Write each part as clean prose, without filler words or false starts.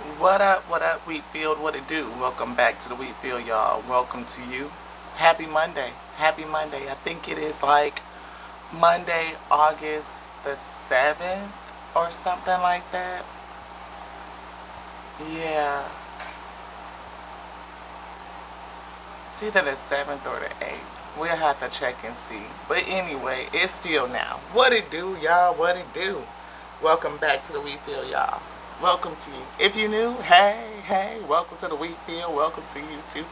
What up, Wheatfield? What it do? Welcome back to the Wheatfield, y'all. Welcome to you. Happy Monday. Happy Monday. I think it is like Monday, August the 7th or something like that. Yeah. It's either the 7th or the 8th. We'll have to check and see. But anyway, it's still now. What it do, y'all? What it do? Welcome back to the Wheatfield, y'all. Welcome to you. If you're new, hey, welcome to the Wheatfield. Welcome to you too.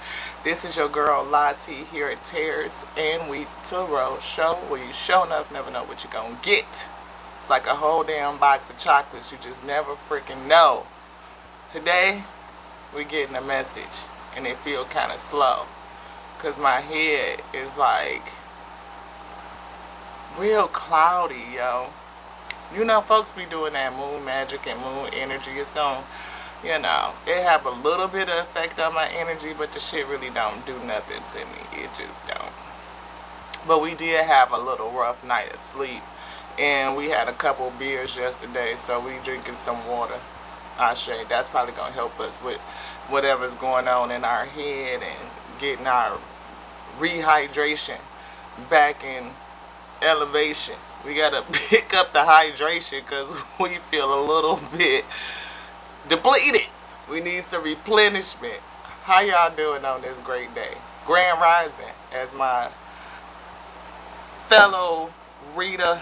This is your girl Lottie here at Tears and Wheat to Roll Show, where you show enough never know what you're gonna get. It's like a whole damn box of chocolates. You just never freaking know. Today, we're getting a message, and it feel kind of slow, cause my head is like real cloudy, yo. You know, folks be doing that moon magic and moon energy. It's gonna, it have a little bit of effect on my energy, but the shit really don't do nothing to me. It just don't. But we did have a little rough night of sleep, and we had a couple beers yesterday, so we drinking some water. That's probably gonna help us with whatever's going on in our head and getting our rehydration back in elevation. We gotta pick up the hydration because we feel a little bit depleted. We need some replenishment. How y'all doing on this great day? Grand Rising, as my fellow Rita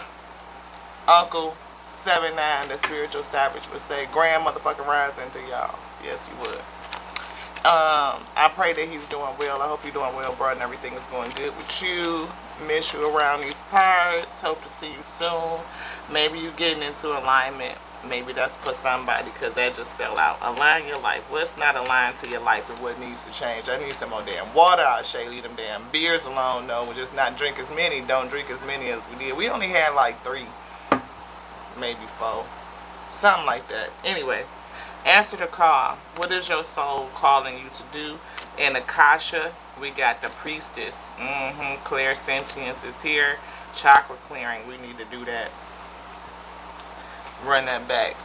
Uncle 79, the spiritual savage, would say. Grand motherfucking rising to y'all. Yes, he would. I pray that he's doing well. I hope you're doing well, bro, and everything is going good with you. Miss you around these parts. Hope to see you soon. Maybe you getting into alignment. Maybe that's for somebody, because that just fell out. Align your life. What's not aligned to your life and what needs to change? I need some more damn water. I'll leave them damn beers alone. No, we just not drink as many. Don't drink as many as we did. We only had like 3, maybe 4. Something like that. Anyway. Answer the call. What is your soul calling you to do? In Akasha, we got the priestess. Claire Sentience is here. Chakra clearing. We need to do that. Run that back.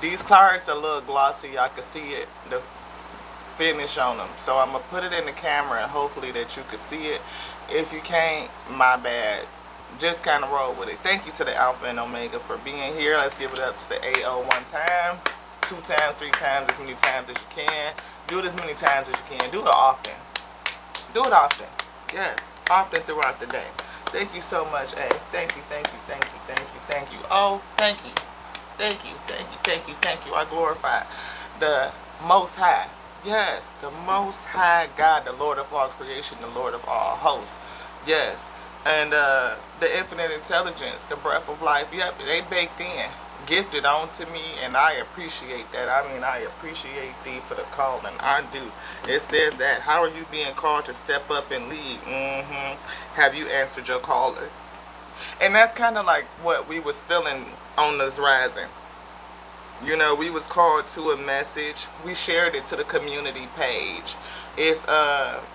These cards are a little glossy. Y'all can see it. The finish on them. So I'm going to put it in the camera and hopefully that you can see it. If you can't, my bad. Just kind of roll with it. Thank you to the Alpha and Omega for being here. Let's give it up to the AO one time. 2 times, 3 times, as many times as you can. Do it as many times as you can. Do it often. Do it often. Yes, often throughout the day. Thank you so much, A. Thank you, thank you, thank you, thank you, thank you. Oh, thank you. Thank you, thank you, thank you, thank you. I glorify the Most High. Yes, the Most High God, the Lord of all creation, the Lord of all hosts. Yes, and the infinite intelligence, the breath of life. Yep, they baked in. Gifted onto me, and I appreciate that. I appreciate thee for the calling. I do. It says that, how are you being called to step up and lead? Have you answered your caller? And that's kind of like what we was feeling on this rising. You know, we was called to a message. We shared it to the community page. It's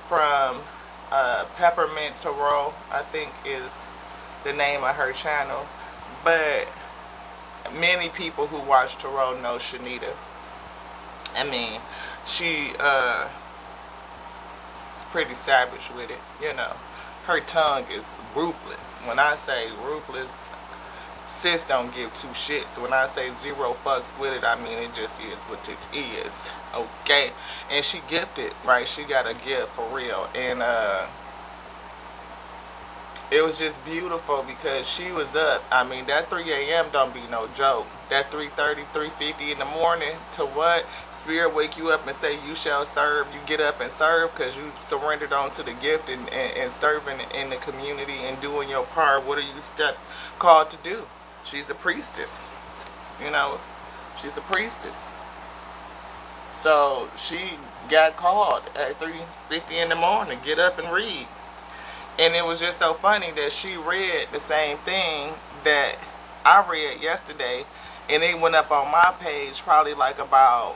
from Peppermint Tarot, I think is the name of her channel. But many people who watch Tarot know Shanita. She is pretty savage with it, you know. Her tongue is ruthless. When I say ruthless, sis don't give 2 shits. When I say 0 fucks with it, it just is what it is. Okay? And she gifted, right? She got a gift for real. And it was just beautiful because she was up. That 3 a.m. don't be no joke. That 3:30, 3:50 in the morning to what? Spirit wake you up and say you shall serve. You get up and serve because you surrendered onto the gift and serving in the community and doing your part. What are you called to do? She's a priestess. You know, she's a priestess. So she got called at 3:50 in the morning. Get up and read. And it was just so funny that she read the same thing that I read yesterday, and it went up on my page probably like about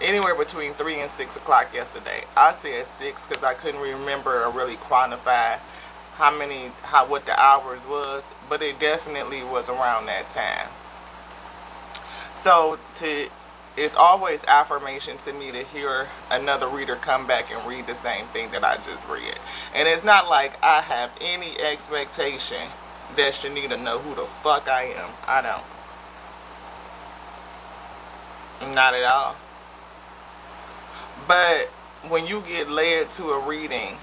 anywhere between 3 and 6 o'clock yesterday. I said 6 because I couldn't remember or really quantify what the hours was, but it definitely was around that time. So it's always affirmation to me to hear another reader come back and read the same thing that I just read. And it's not like I have any expectation that Shanita know who the fuck I am. I don't. Not at all. But when you get led to a reading,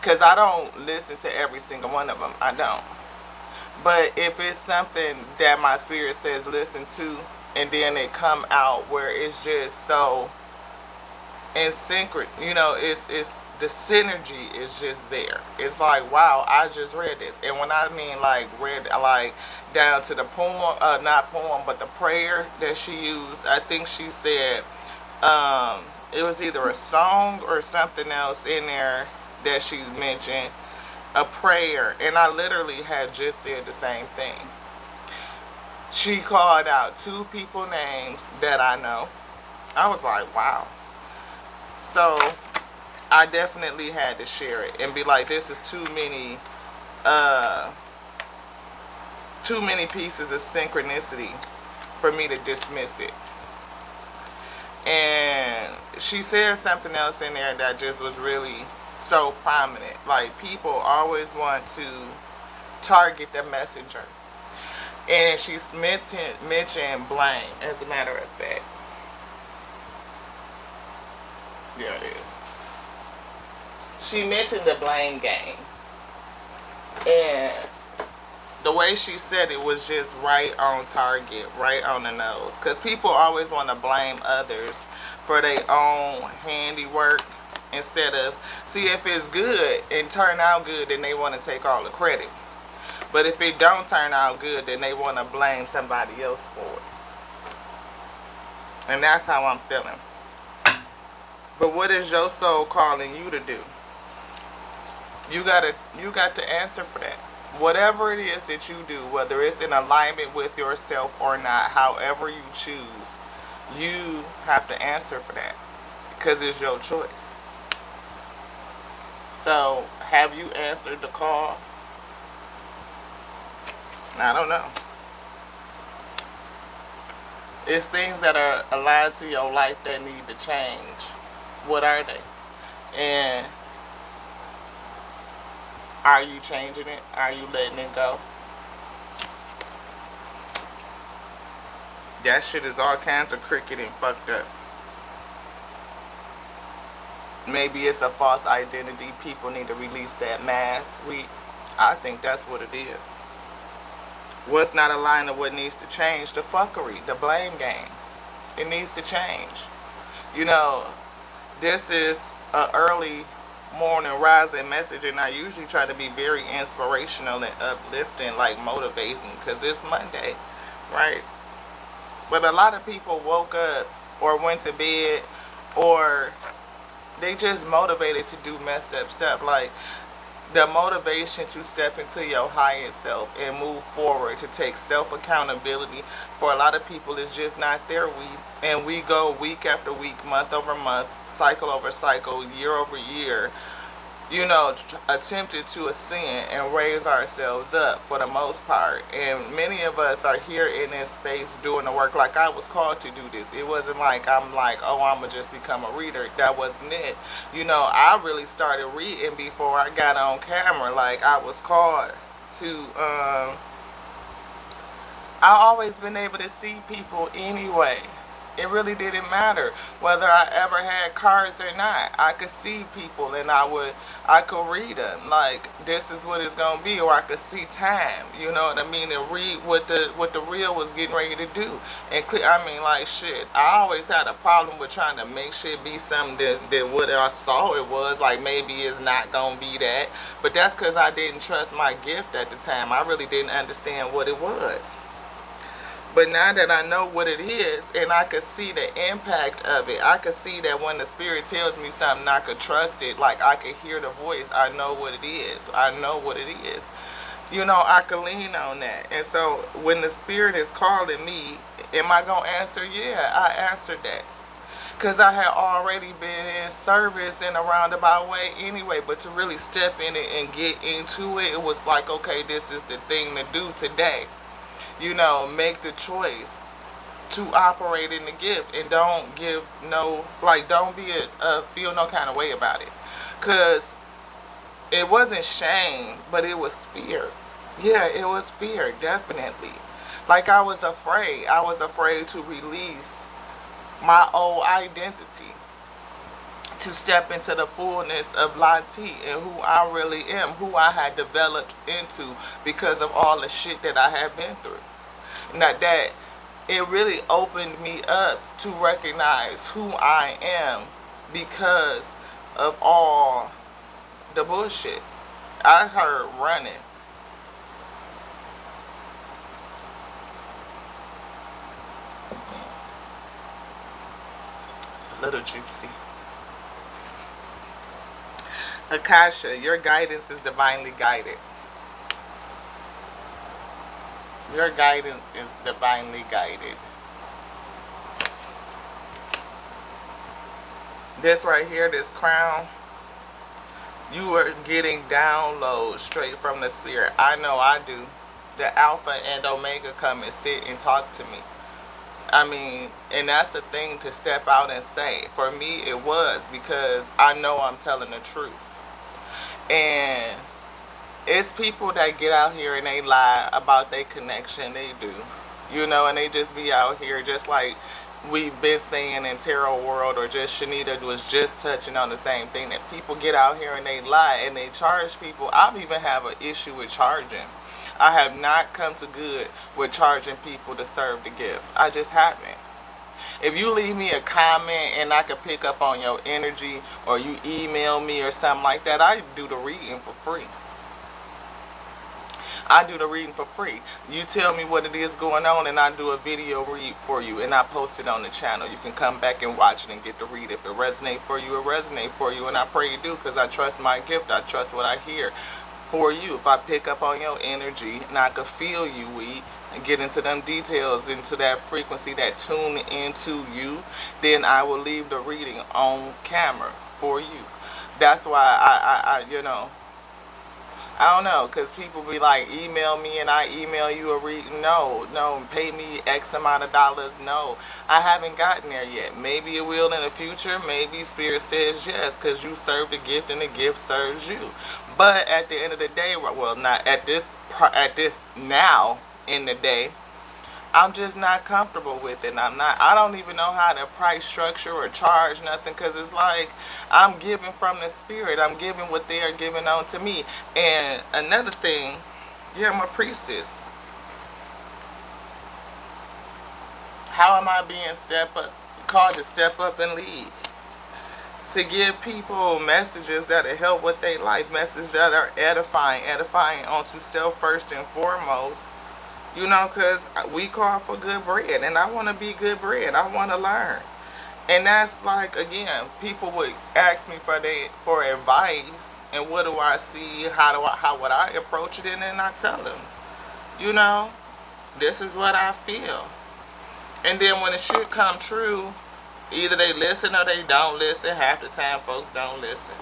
because I don't listen to every single one of them, I don't. But if it's something that my spirit says listen to, and then it come out where it's just so in sync, it's the synergy is just there. It's like, wow, I just read this. And when I mean like read, like down to the poem, not poem, but the prayer that she used, I think she said it was either a song or something else in there that she mentioned, a prayer, and I literally had just said the same thing. She called out two people names that I know. I was like, wow. So I definitely had to share it and be like, this is uh too many pieces of synchronicity for me to dismiss it. And she said something else in there that just was really so prominent. Like, people always want to target the messenger. And she's mentioned blame, as a matter of fact. There it is. She mentioned the blame game. And the way she said it was just right on target, right on the nose. Because people always want to blame others for their own handiwork instead of, see, if it's good and turn out good, then they want to take all the credit. But if it don't turn out good, then they want to blame somebody else for it. And that's how I'm feeling. But what is your soul calling you to do? You got to answer for that. Whatever it is that you do, whether it's in alignment with yourself or not, however you choose, you have to answer for that. Because it's your choice. So, have you answered the call? I don't know. It's things that are aligned to your life that need to change. What are they? And are you changing it? Are you letting it go? That shit is all kinds of crooked and fucked up. Maybe it's a false identity. People need to release that mask. I think that's what it is. What's not aligned to what needs to change? The fuckery, the blame game. It needs to change. This is an early morning rising message, and I usually try to be very inspirational and uplifting, like motivating, because it's Monday, right? But a lot of people woke up or went to bed, or they just motivated to do messed up stuff. Like, the motivation to step into your highest self and move forward, to take self accountability, for a lot of people is just not there. We go week after week, month over month, cycle over cycle, year over year, attempted to ascend and raise ourselves up for the most part. And many of us are here in this space doing the work. Like, I was called to do this. It wasn't like I'm like, oh, I'm going to just become a reader. That wasn't it. I really started reading before I got on camera. Like, I was called to, I always been able to see people anyway. It really didn't matter whether I ever had cards or not. I could see people and I could read them. Like, this is what it's gonna be, or I could see time. You know what I mean? And read what the real was getting ready to do. And like, shit. I always had a problem with trying to make shit be something that what I saw it was. Like, maybe it's not gonna be that. But that's because I didn't trust my gift at the time. I really didn't understand what it was. But now that I know what it is, and I could see the impact of it, I could see that when the spirit tells me something, I could trust it. Like, I could hear the voice. I know what it is. I know what it is. I could lean on that. And so when the spirit is calling me, am I going to answer? Yeah, I answered that. Because I had already been in service in a roundabout way anyway. But to really step in it and get into it, it was like, okay, this is the thing to do today. Make the choice. to operate in the gift, and don't give no, like, don't be feel no kind of way about it, because it wasn't shame, but it was fear. Yeah, it was fear, definitely. Like, I was afraid to release my old identity, to step into the fullness of Lati and who I really am, who I had developed into because of all the shit that I had been through. Not that it really opened me up to recognize who I am because of all the bullshit I heard running. A little juicy. Akasha, your guidance is divinely guided. Your guidance is divinely guided. This right here, this crown, you are getting downloads straight from the spirit. I know I do. The Alpha and Omega come and sit and talk to me. I mean, and that's a thing to step out and say. For me, it was because I know I'm telling the truth. And it's people that get out here and they lie about their connection. They do. You know, and they just be out here just like we've been saying in Tarot World, or just Shanita was just touching on the same thing, that people get out here and they lie and they charge people. I even have an issue with charging. I have not come to good with charging people to serve the gift. I just haven't. If you leave me a comment and I can pick up on your energy, or you email me or something like that, I do the reading for free. I do the reading for free. You tell me what it is going on and I do a video read for you and I post it on the channel. You can come back and watch it and get the read. If it resonates for you, it resonates for you. And I pray you do, because I trust my gift. I trust what I hear for you. If I pick up on your energy and I can feel you, we and get into them details, into that frequency that tune into you, then I will leave the reading on camera for you. That's why I you know, I don't know, because people be like, email me and I email you a reading. No, no, pay me X amount of dollars. No, I haven't gotten there yet. Maybe it will in the future. Maybe Spirit says yes, because you serve the gift and the gift serves you. But at the end of the day, well, not at this now in the day, I'm just not comfortable with it. I don't even know how to price structure or charge nothing, because it's like I'm giving from the spirit. I'm giving what they are giving on to me. And another thing, yeah, I'm a priestess. How am I being called to step up and lead? To give people messages that will help with their life, messages that are edifying onto self first and foremost. You know, because we call for good bread, and I want to be good bread. I want to learn. And that's like, again, people would ask me for advice, and what do I see, how would I approach it, and then I tell them, you know, this is what I feel. And then when the shit come true, either they listen or they don't listen. Half the time folks don't listen.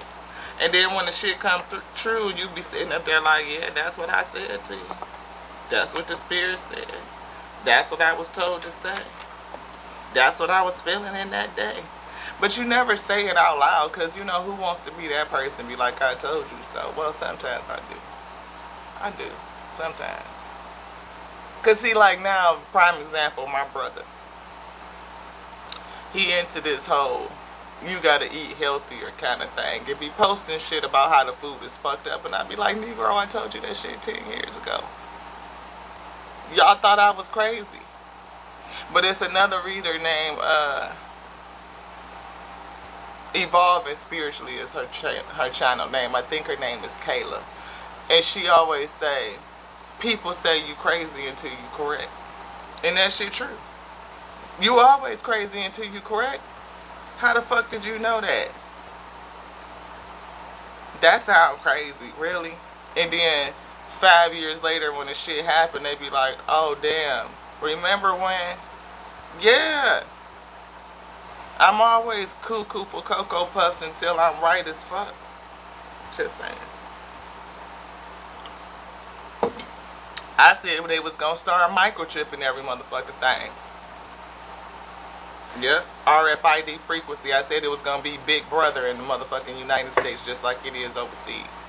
And then when the shit come true, you be sitting up there like, yeah, that's what I said to you. That's what the spirit said. That's what I was told to say. That's what I was feeling in that day. But you never say it out loud, because you know who wants to be that person, be like, I told you so. Well, sometimes I do. I do. Sometimes. Because see, like now, prime example, my brother. He into this whole, you gotta eat healthier kind of thing. He be posting shit about how the food is fucked up, and I be like, Negro, I told you that shit 10 years ago. Y'all thought I was crazy. But it's another reader named Evolving Spiritually is her channel name. I think her name is Kayla. And she always say, people say you crazy until you correct. And that shit true. You always crazy until you correct. How the fuck did you know that? That sound crazy, really? And then 5 years later when the shit happened, they be like, oh damn, remember when? Yeah. I'm always cuckoo for Cocoa Puffs until I'm right as fuck. Just saying. I said they was gonna start microchipping every motherfucking thing. Yep. RFID frequency. I said it was gonna be Big Brother in the motherfucking United States, just like it is overseas,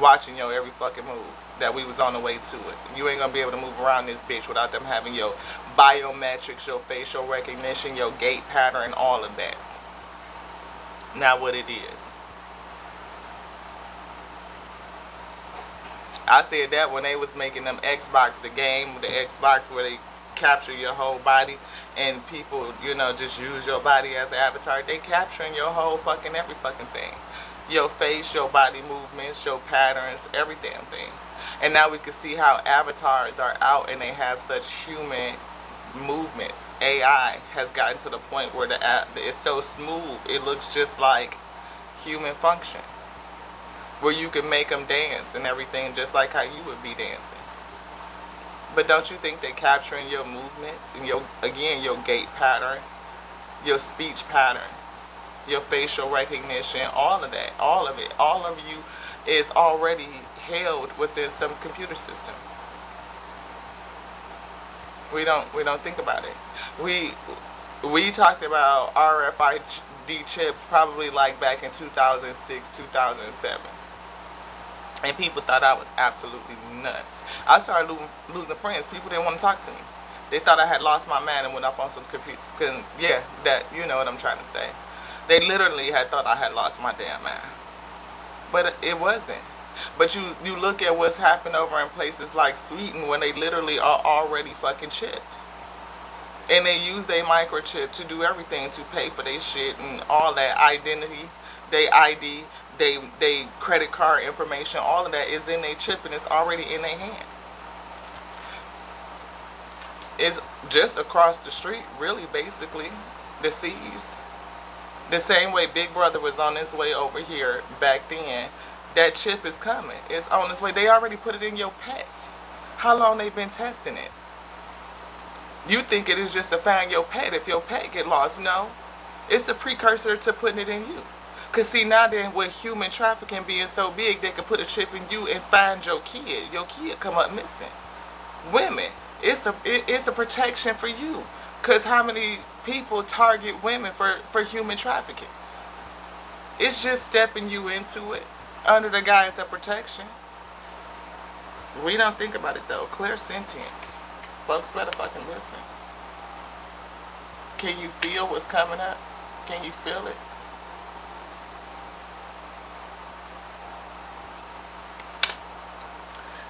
watching your every fucking move. That we was on the way to it. You ain't gonna be able to move around this bitch without them having your biometrics, your facial recognition, your gait pattern, all of that. Not what it is. I said that when they was making them Xbox, the game, the Xbox where they capture your whole body and people, just use your body as an avatar. They capturing your whole fucking every fucking thing. Your face, your body movements, your patterns, every damn thing. And now we can see how avatars are out and they have such human movements. AI has gotten to the point where the app is so smooth, it looks just like human function, where you can make them dance and everything just like how you would be dancing. But don't you think they're capturing your movements and your gait pattern, your speech pattern, your facial recognition, all of that, all of it, all of you is already held within some computer system. We don't think about it. We talked about RFID chips probably like back in 2006, 2007. And people thought I was absolutely nuts. I started losing friends. People didn't want to talk to me. They thought I had lost my mind and went off on some computers. Yeah, that, you know what I'm trying to say. They literally had thought I had lost my damn mind. But it wasn't. But you look at what's happened over in places like Sweden when they literally are already fucking chipped. And they use a microchip to do everything, to pay for their shit and all that identity, they ID, they credit card information, all of that is in their chip and it's already in their hand. It's just across the street, really, basically, the seas. The same way Big Brother was on his way over here back then, that chip is coming. It's on its way. They already put it in your pets. How long they been testing it? You think it is just to find your pet if your pet get lost. No. It's the precursor to putting it in you. Because see, now then with human trafficking being so big, they could put a chip in you and find your kid. Your kid come up missing. Women, it's a protection for you. Because how many people target women for human trafficking? It's just stepping you into it under the guise of protection. We don't think about it though. Clear sentience. Folks better fucking listen. Can you feel what's coming up? Can you feel it?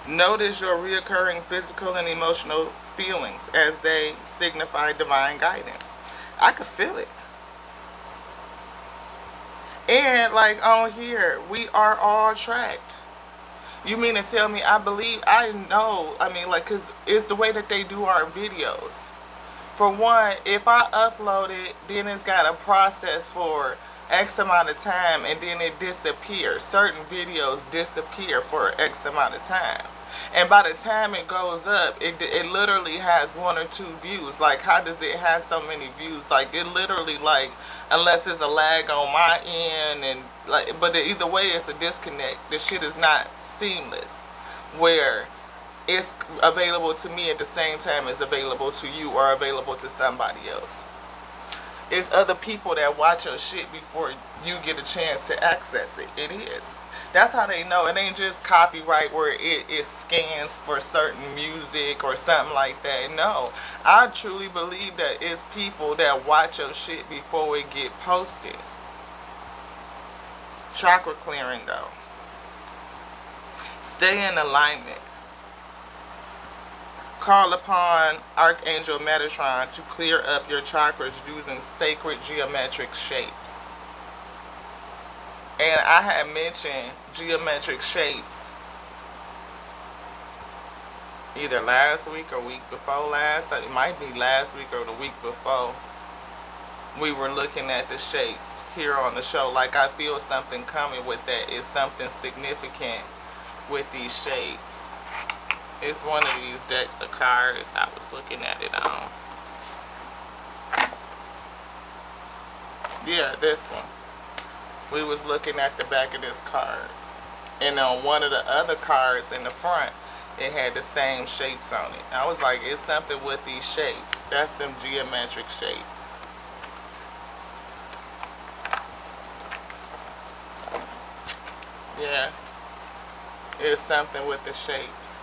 Notice your reoccurring physical and emotional feelings as they signify divine guidance. I could feel it. And like on here, we are all tracked. You mean to tell me, I know, like, because it's the way that they do our videos. For one, if I upload it, then it's got a process for X amount of time and then it disappears. Certain videos disappear for X amount of time. And by the time it goes up, it literally has 1 or 2 views. Like, how does it have so many views? Like, it literally, like, unless it's a lag on my end, and like, but either way, it's a disconnect. The shit is not seamless, where it's available to me at the same time as available to you or available to somebody else. It's other people that watch your shit before you get a chance to access it. It is. That's how they know. It ain't just copyright where it scans for certain music or something like that. No. I truly believe that it's people that watch your shit before it get posted. Chakra clearing though. Stay in alignment. Call upon Archangel Metatron to clear up your chakras using sacred geometric shapes. And I had mentioned geometric shapes either last week or week before last. It might be last week or the week before. We were looking at the shapes here on the show. Like, I feel something coming with that. It's something significant with these shapes. It's one of these decks of cards. I was looking at it on. Yeah, this one. We was looking at the back of this card. And on one of the other cards in the front, it had the same shapes on it. I was like, it's something with these shapes. That's them geometric shapes. Yeah, it's something with the shapes.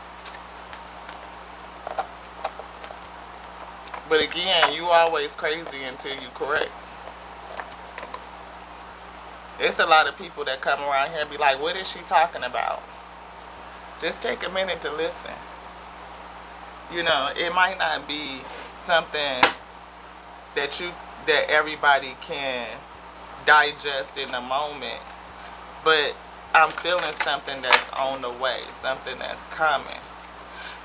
But again, you always crazy until you correct. It's a lot of people that come around here and be like, what is she talking about? Just take a minute to listen. You know, it might not be something that you that everybody can digest in a moment, but I'm feeling something that's on the way, something that's coming.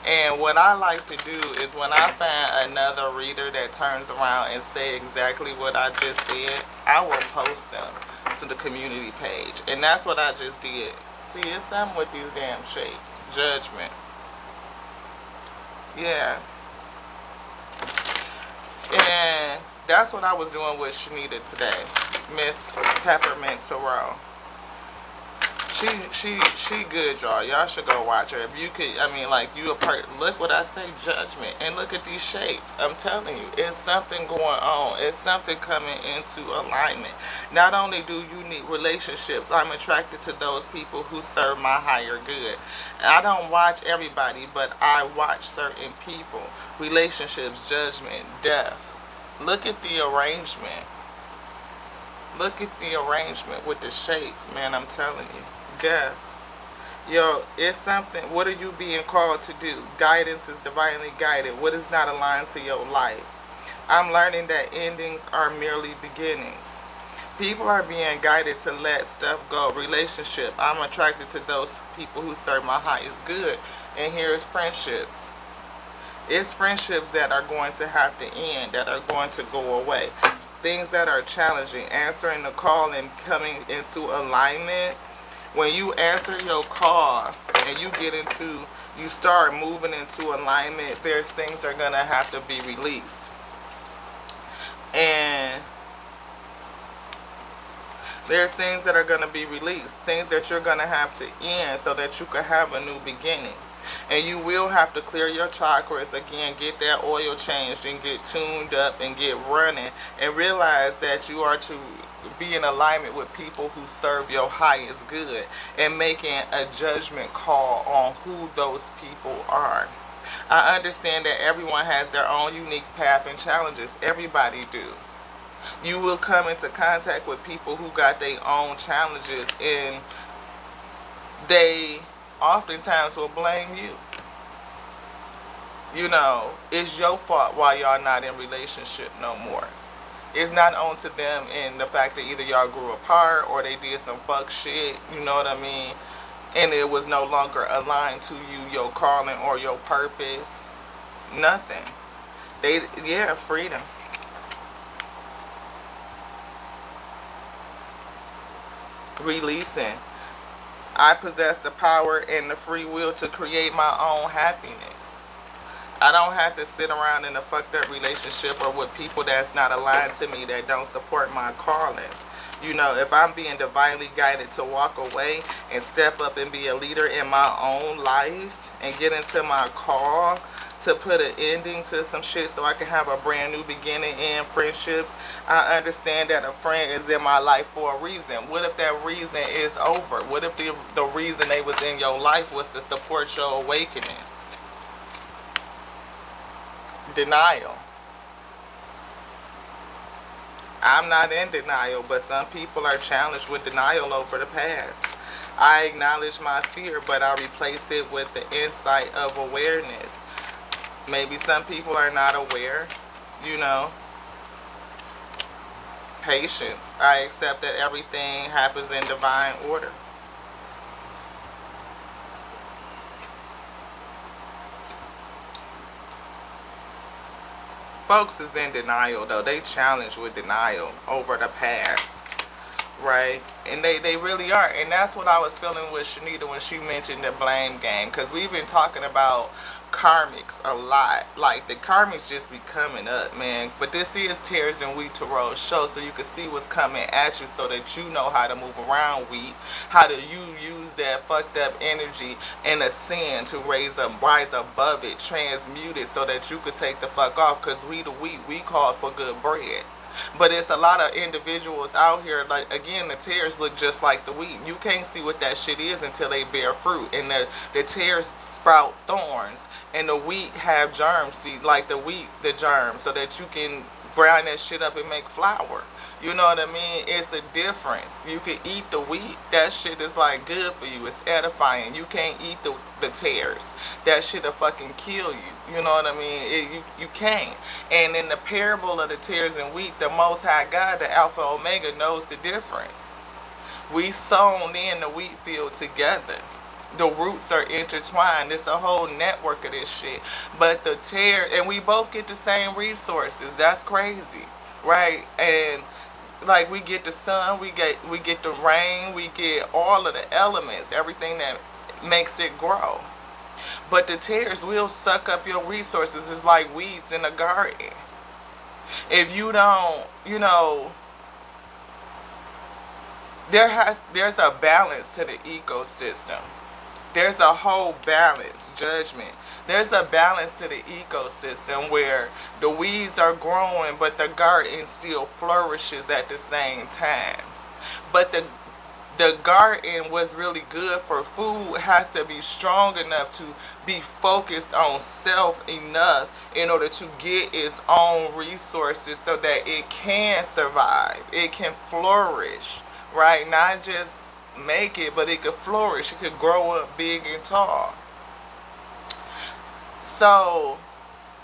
And what I like to do is when I find another reader that turns around and say exactly what I just said, I will post them to the community page. And that's what I just did. See, it's something with these damn shapes. Judgment. Yeah. And that's what I was doing with Shanita today. Miss Peppermint Terrell. She good, y'all. Y'all should go watch her. If you could, I mean, like, you a part. Look what I say, judgment, and look at these shapes. I'm telling you, it's something going on. It's something coming into alignment. Not only do you need relationships, I'm attracted to those people who serve my higher good. I don't watch everybody, but I watch certain people. Relationships, judgment, death. Look at the arrangement. Look at the arrangement with the shapes, man. I'm telling you. Death. Yo, it's something. What are you being called to do? Guidance is divinely guided. What is not aligned to your life? I'm learning that endings are merely beginnings. People are being guided to let stuff go. Relationship. I'm attracted to those people who serve my highest good. And here's friendships. It's friendships that are going to have to end, that are going to go away. Things that are challenging. Answering the call and coming into alignment. When you answer your call and you start moving into alignment, there's things that are going to have to be released. And there's things that are going to be released. Things that you're going to have to end so that you can have a new beginning. And you will have to clear your chakras again, get that oil changed and get tuned up and get running. And realize that you are to be in alignment with people who serve your highest good and making a judgment call on who those people are. I understand that everyone has their own unique path and challenges. Everybody do. You will come into contact with people who got their own challenges, and they oftentimes will blame you. You know, it's your fault why y'all not in relationship no more. It's not on to them in the fact that either y'all grew apart or they did some fuck shit, you know what I mean? And it was no longer aligned to you, your calling or your purpose. Nothing. Yeah, freedom. Releasing. I possess the power and the free will to create my own happiness. I don't have to sit around in a fucked up relationship or with people that's not aligned to me, that don't support my calling. You know, if I'm being divinely guided to walk away and step up and be a leader in my own life and get into my call to put an ending to some shit so I can have a brand new beginning in friendships, I understand that a friend is in my life for a reason. What if that reason is over? What if the reason they was in your life was to support your awakening? Denial. I'm not in denial, but some people are challenged with denial over the past. I acknowledge my fear, but I replace it with the insight of awareness. Maybe some people are not aware, you know. Patience. I accept that everything happens in divine order. Folks is in denial though. They challenge with denial over the past. Right? And they really are. And that's what I was feeling with Shanita when she mentioned the blame game. Because we've been talking about karmics a lot. Like, the karmics just be coming up, man. But this is Tears and Wheat Tarot show, so you can see what's coming at you so that you know how to move around wheat. How do you use that fucked up energy and ascend to rise above it, transmute it so that you could take the fuck off. Because we the wheat, we called for good bread. But it's a lot of individuals out here, like, again, the tares look just like the wheat. You can't see what that shit is until they bear fruit. And the tares sprout thorns. And the wheat have germs, see, like the wheat, the germ, so that you can brown that shit up and make flour. You know what I mean? It's a difference. You can eat the wheat. That shit is like good for you. It's edifying. You can't eat the tares. That shit'll fucking kill you. You know what I mean? You can't. And in the parable of the tares and wheat, the Most High God, the Alpha Omega, knows the difference. We sown in the wheat field together. The roots are intertwined. It's a whole network of this shit. But the tear, and we both get the same resources. That's crazy, right? And like we get the sun, we get the rain, we get all of the elements, everything that makes it grow. But the tares will suck up your resources. It's like weeds in a garden. If you don't, there's a balance to the ecosystem. There's a whole balance, judgment. There's a balance to the ecosystem where the weeds are growing, but the garden still flourishes at the same time. But the garden was really good for food has to be strong enough to be focused on self enough in order to get its own resources so that it can survive, it can flourish, right? Not just make it, but it could flourish, it could grow up big and tall. So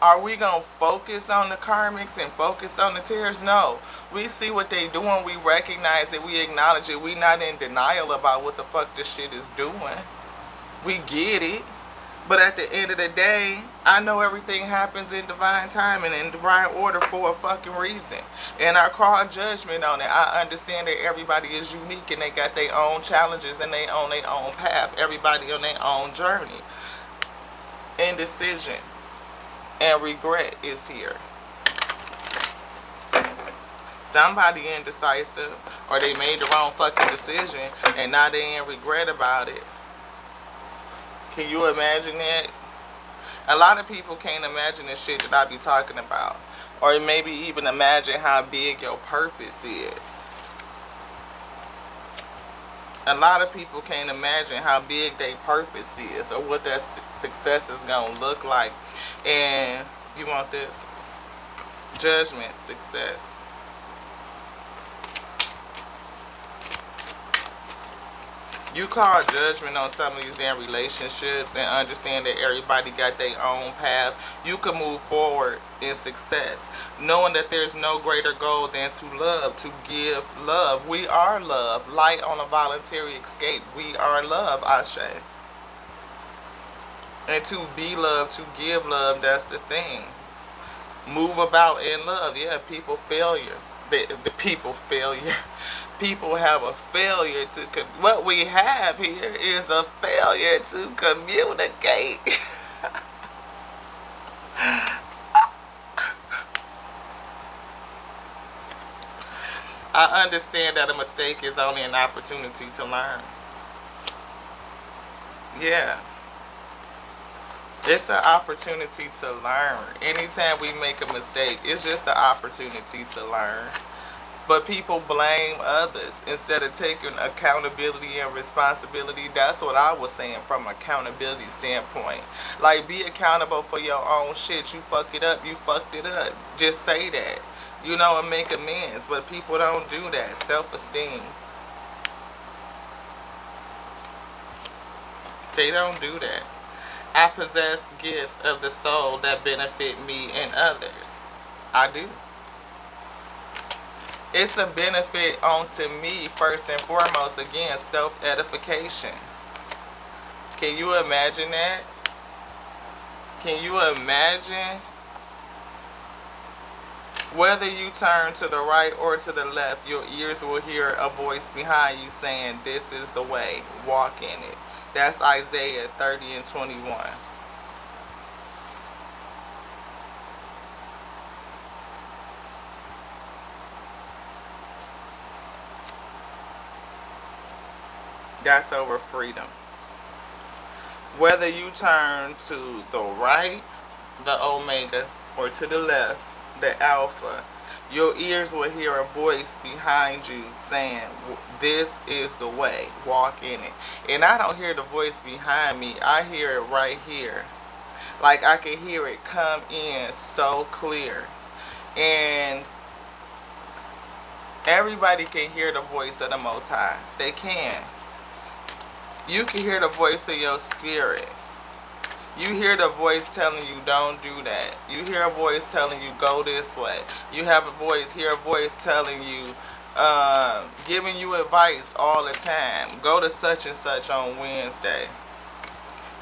are we going to focus on the karmics and focus on the tears? No. We see what they doing. We recognize it. We acknowledge it. We not in denial about what the fuck this shit is doing. We get it. But at the end of the day, I know everything happens in divine time and in divine order for a fucking reason. And I call judgment on it. I understand that everybody is unique and they got their own challenges and they on their own path. Everybody on their own journey. Indecision and regret is here. Somebody indecisive, or they made the wrong fucking decision and now they in regret about it. Can you imagine that? A lot of people can't imagine the shit that I be talking about, or maybe even imagine how big your purpose is. A lot of people can't imagine how big their purpose is or what their success is going to look like. And you want this? Judgment, success. You call judgment on some of these damn relationships and understand that everybody got their own path. You can move forward in success, knowing that there's no greater goal than to love, to give love. We are love. Light on a voluntary escape. We are love, Ashe. And to be love, to give love, that's the thing. Move about in love. Yeah, people failure. The people failure. People have a failure to what we have here is a failure to communicate. I understand that a mistake is only an opportunity to learn. Yeah. It's an opportunity to learn. Anytime we make a mistake, it's just an opportunity to learn. But people blame others instead of taking accountability and responsibility. That's what I was saying from accountability standpoint. Like, be accountable for your own shit. You fuck it up, you fucked it up. Just say that. And make amends. But people don't do that. Self-esteem. They don't do that. I possess gifts of the soul that benefit me and others. I do. It's a benefit onto me first and foremost. Again, self-edification. Can you imagine that? Can you imagine? Whether you turn to the right or to the left, your ears will hear a voice behind you saying, "This is the way, walk in it." That's Isaiah 30 and 21. That's over freedom. Whether you turn to the right, the Omega, or to the left, the Alpha, Your ears will hear a voice behind you saying, this is the way, walk in it. And I don't hear the voice behind me, I hear it right here. Like I can hear it come in so clear. And everybody can hear the voice of the Most High. They can. You can hear the voice of your spirit. You hear the voice telling you don't do that. You hear a voice telling you go this way. You have a voice, hear a voice telling you, giving you advice all the time. Go to such and such on Wednesday.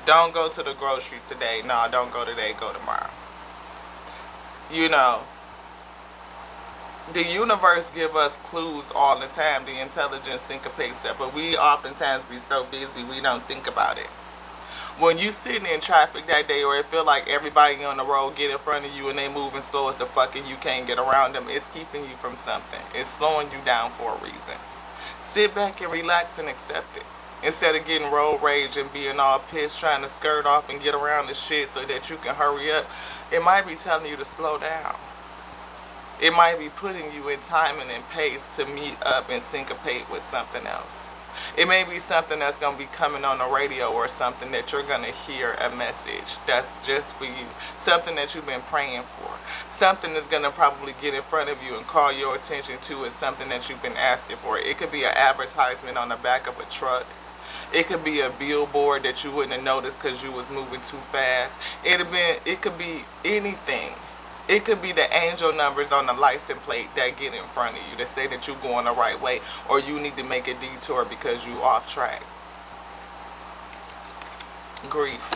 Don't go to the grocery today. No, don't go today, go tomorrow. You know, the universe give us clues all the time. The intelligence syncopates that, but we oftentimes be so busy we don't think about it. When you sitting in traffic that day, or it feel like everybody on the road get in front of you and they moving slow as the fuck and you can't get around them, it's keeping you from something. It's slowing you down for a reason. Sit back and relax and accept it. Instead of getting road rage and being all pissed trying to skirt off and get around the shit so that you can hurry up, it might be telling you to slow down. It might be putting you in timing and pace to meet up and syncopate with something else. It may be something that's going to be coming on the radio, or something that you're going to hear a message that's just for you. Something that you've been praying for. Something that's going to probably get in front of you and call your attention to is something that you've been asking for. It could be an advertisement on the back of a truck. It could be a billboard that you wouldn't have noticed because you was moving too fast. It could be anything. It could be the angel numbers on the license plate that get in front of you that say that you're going the right way, or you need to make a detour because you off track. Grief.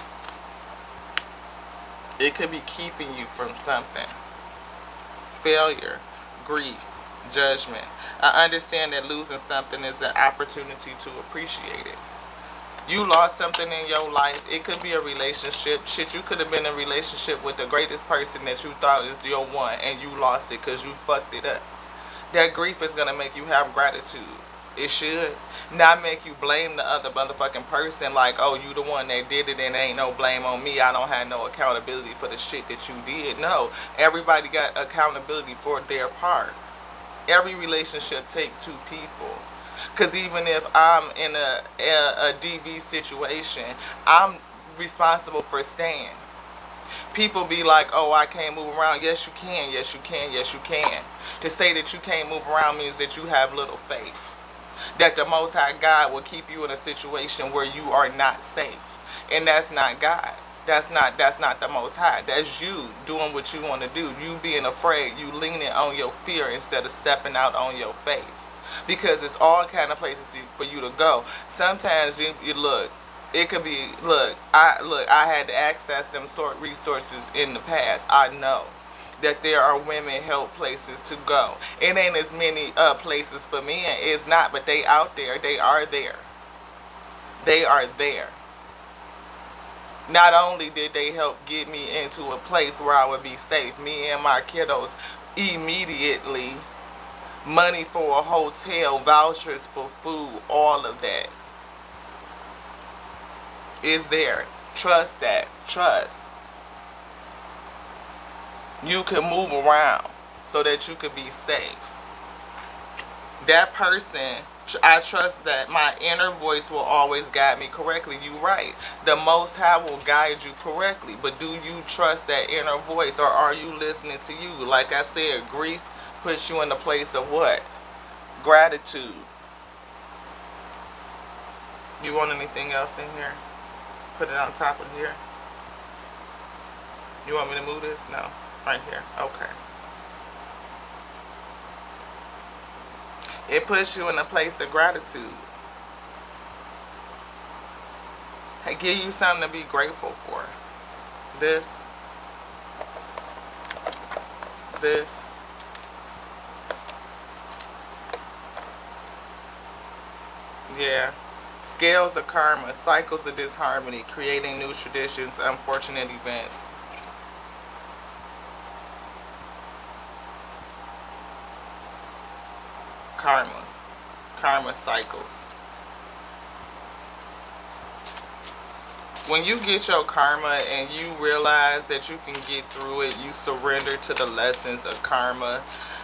It could be keeping you from something. Failure, grief, judgment. I understand that losing something is an opportunity to appreciate it. You lost something in your life. It could be a relationship. Shit, you could have been in a relationship with the greatest person that you thought is your one, and you lost it because you fucked it up. That grief is going to make you have gratitude. It should. Not make you blame the other motherfucking person like, oh, you the one that did it and ain't no blame on me. I don't have no accountability for the shit that you did. No, everybody got accountability for their part. Every relationship takes two people. Because even if I'm in a DV situation, I'm responsible for staying. People be like, oh, I can't move around. Yes, you can. Yes, you can. Yes, you can. To say that you can't move around means that you have little faith. That the Most High God will keep you in a situation where you are not safe. And that's not God. That's not the Most High. That's you doing what you want to do. You being afraid. You leaning on your fear instead of stepping out on your faith. Because it's all kind of places for you to go. Sometimes you look, it could be, I had to access them sort resources in the past. I know that there are women help places to go. It ain't as many places for men. It's not, but they out there. They are there. They are there. Not only did they help get me into a place where I would be safe, me and my kiddos immediately, money for a hotel, vouchers for food, all of that is there. Trust that. Trust. You can move around so that you could be safe. That person, I trust that my inner voice will always guide me correctly. You're right. The Most High will guide you correctly. But do you trust that inner voice, or are you listening to you? Like I said, grief puts you in the place of what? Gratitude. You want anything else in here? Put it on top of here. You want me to move this? No. Right here. Okay. It puts you in a place of gratitude. It give you something to be grateful for. This. Yeah. Scales of karma, cycles of disharmony, creating new traditions, unfortunate events. Karma cycles. When you get your karma and you realize that you can get through it, you surrender to the lessons of karma.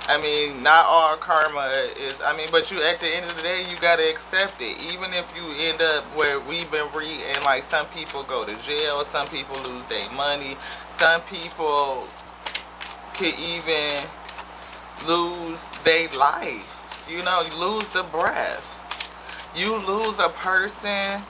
I mean, not all karma is. I mean, but you at the end of the day, you gotta accept it. Even if you end up where we've been reading, like some people go to jail, some people lose their money, some people could even lose their life. You know, you lose the breath. You lose a person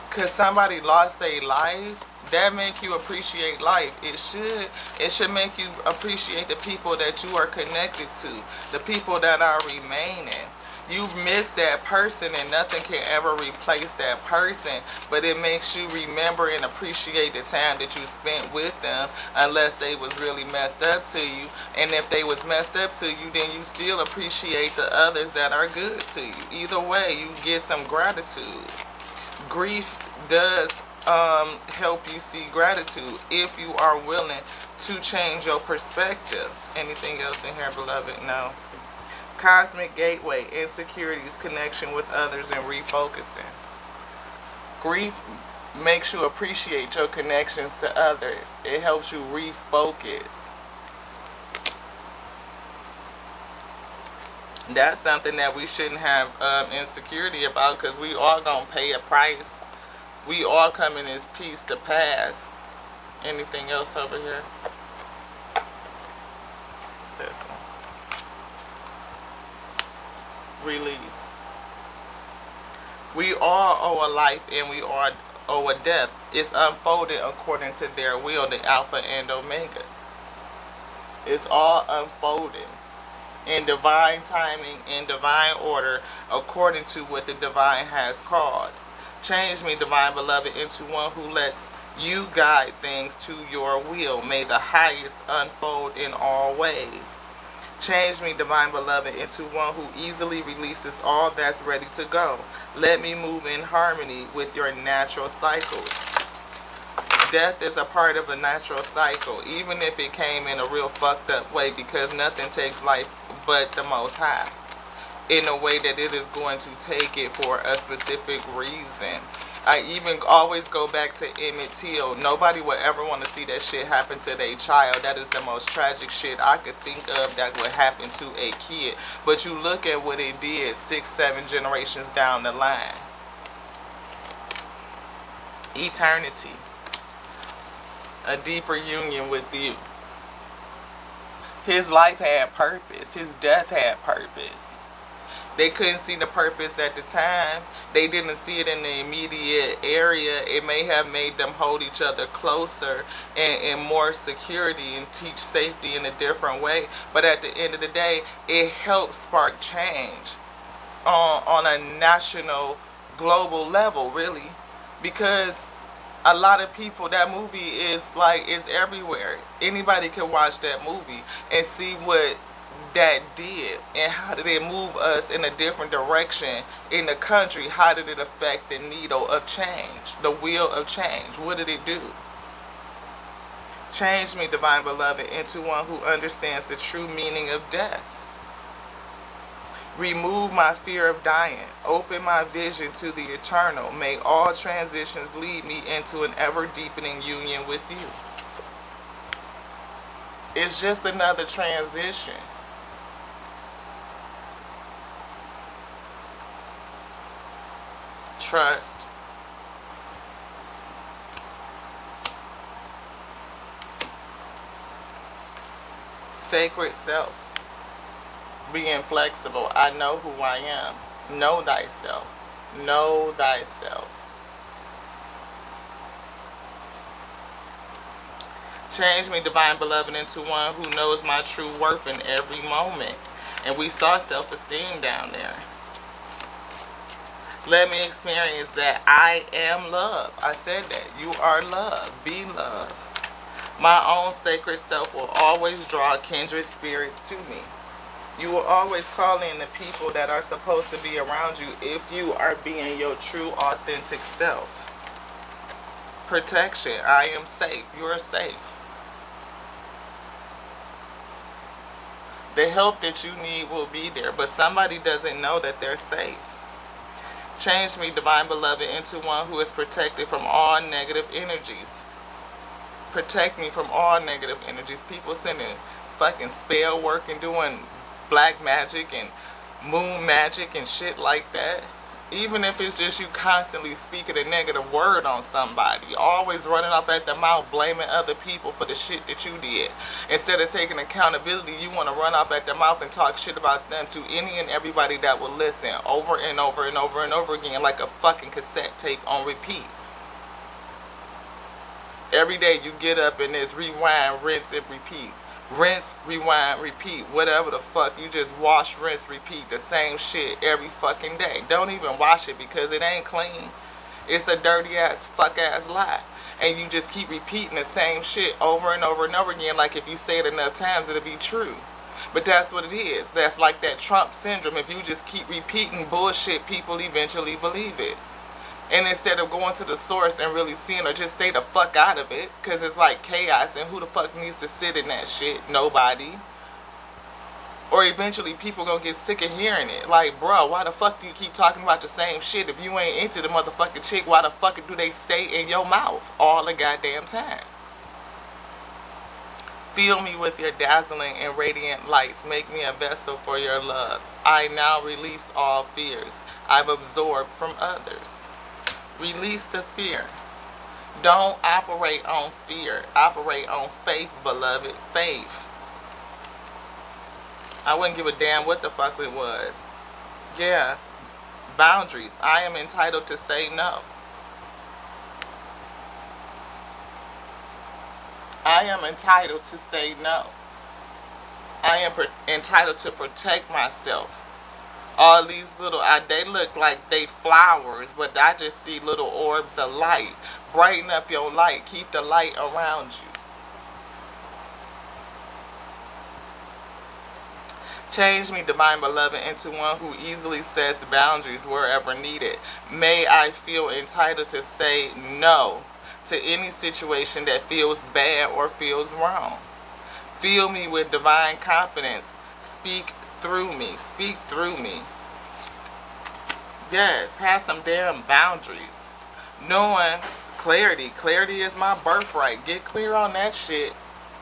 because somebody lost their life. That make you appreciate life. It should make you appreciate the people that you are connected to, the people that are remaining. You miss that person and nothing can ever replace that person, but it makes you remember and appreciate the time that you spent with them, unless they was really messed up to you. And if they was messed up to you, then you still appreciate the others that are good to you. Either way, you get some gratitude. Grief does help you see gratitude if you are willing to change your perspective. Anything else in here, beloved? No. Cosmic gateway, insecurities, connection with others, and refocusing. Grief makes you appreciate your connections to others. It helps you refocus. That's something that we shouldn't have insecurity about, because we all gonna pay a price. We all come in this piece to pass. Anything else over here? This one. Release. We all owe a life and we all owe a death. It's unfolded according to their will, the Alpha and Omega. It's all unfolding in divine timing, in divine order, according to what the divine has called. Change me, divine beloved, into one who lets you guide things to your will. May the highest unfold in all ways. Change me, divine beloved, into one who easily releases all that's ready to go. Let me move in harmony with your natural cycles. Death is a part of a natural cycle, even if it came in a real fucked up way, because nothing takes life but the Most High, in a way that it is going to take it for a specific reason. I even always go back to Emmett Till. Nobody would ever want to see that shit happen to their child. That is the most tragic shit I could think of that would happen to a kid. But you look at what it did 6, 7 generations down the line. Eternity. A deeper union with you. His life had purpose. His death had purpose. They couldn't see the purpose at the time. They didn't see it in the immediate area. It may have made them hold each other closer and more security and teach safety in a different way. But at the end of the day, it helped spark change on a national, global level, really. Because a lot of people, that movie is everywhere. Anybody can watch that movie and see what that did, and how did it move us in a different direction in the country. How did it affect the needle of change, the wheel of change? What did it do? Change me, divine beloved, into one who understands the true meaning of death. Remove my fear of dying. Open my vision to the eternal. May all transitions lead me into an ever deepening union with you. It's just another transition. Trust. Sacred self. Being flexible. I know who I am. Know thyself. Know thyself. Change me, divine beloved, into one who knows my true worth in every moment. And we saw self-esteem down there. Let me experience that I am love. I said that. You are love. Be love. My own sacred self will always draw kindred spirits to me. You will always call in the people that are supposed to be around you if you are being your true, authentic self. Protection. I am safe. You are safe. The help that you need will be there, but somebody doesn't know that they're safe. Change me, divine beloved, into one who is protected from all negative energies. Protect me from all negative energies. People sending fucking spell work and doing black magic and moon magic and shit like that. Even if it's just you constantly speaking a negative word on somebody, always running up at the mouth blaming other people for the shit that you did. Instead of taking accountability, you want to run up at the mouth and talk shit about them to any and everybody that will listen over and over and over and over again like a fucking cassette tape on repeat. Every day you get up and it's rewind, rinse, and repeat. Rinse, rewind, repeat. Whatever the fuck. You just wash, rinse, repeat the same shit every fucking day. Don't even wash it because it ain't clean. It's a dirty ass, fuck ass lie. And you just keep repeating the same shit over and over and over again like if you say it enough times it'll be true. But that's what it is. That's like that Trump syndrome. If you just keep repeating bullshit, people eventually believe it. And instead of going to the source and really seeing, or just stay the fuck out of it, because it's like chaos, and who the fuck needs to sit in that shit? Nobody. Or eventually people gonna get sick of hearing it. Like, bro, why the fuck do you keep talking about the same shit? If you ain't into the motherfucking chick, why the fuck do they stay in your mouth all the goddamn time? Fill me with your dazzling and radiant lights. Make me a vessel for your love. I now release all fears I've absorbed from others. Release the fear. Don't operate on fear. Operate on faith, beloved. Faith. I wouldn't give a damn what the fuck it was. Yeah. Boundaries. I am entitled to say no. I am entitled to say no. I am entitled to protect myself. All these little, they look like they flowers, but I just see little orbs of light. Brighten up your light. Keep the light around you. Change me, divine beloved, into one who easily sets boundaries wherever needed. May I feel entitled to say no to any situation that feels bad or feels wrong. Fill me with divine confidence. Speak through me. Speak through me. Yes, have some damn boundaries. Knowing clarity. Clarity is my birthright. Get clear on that shit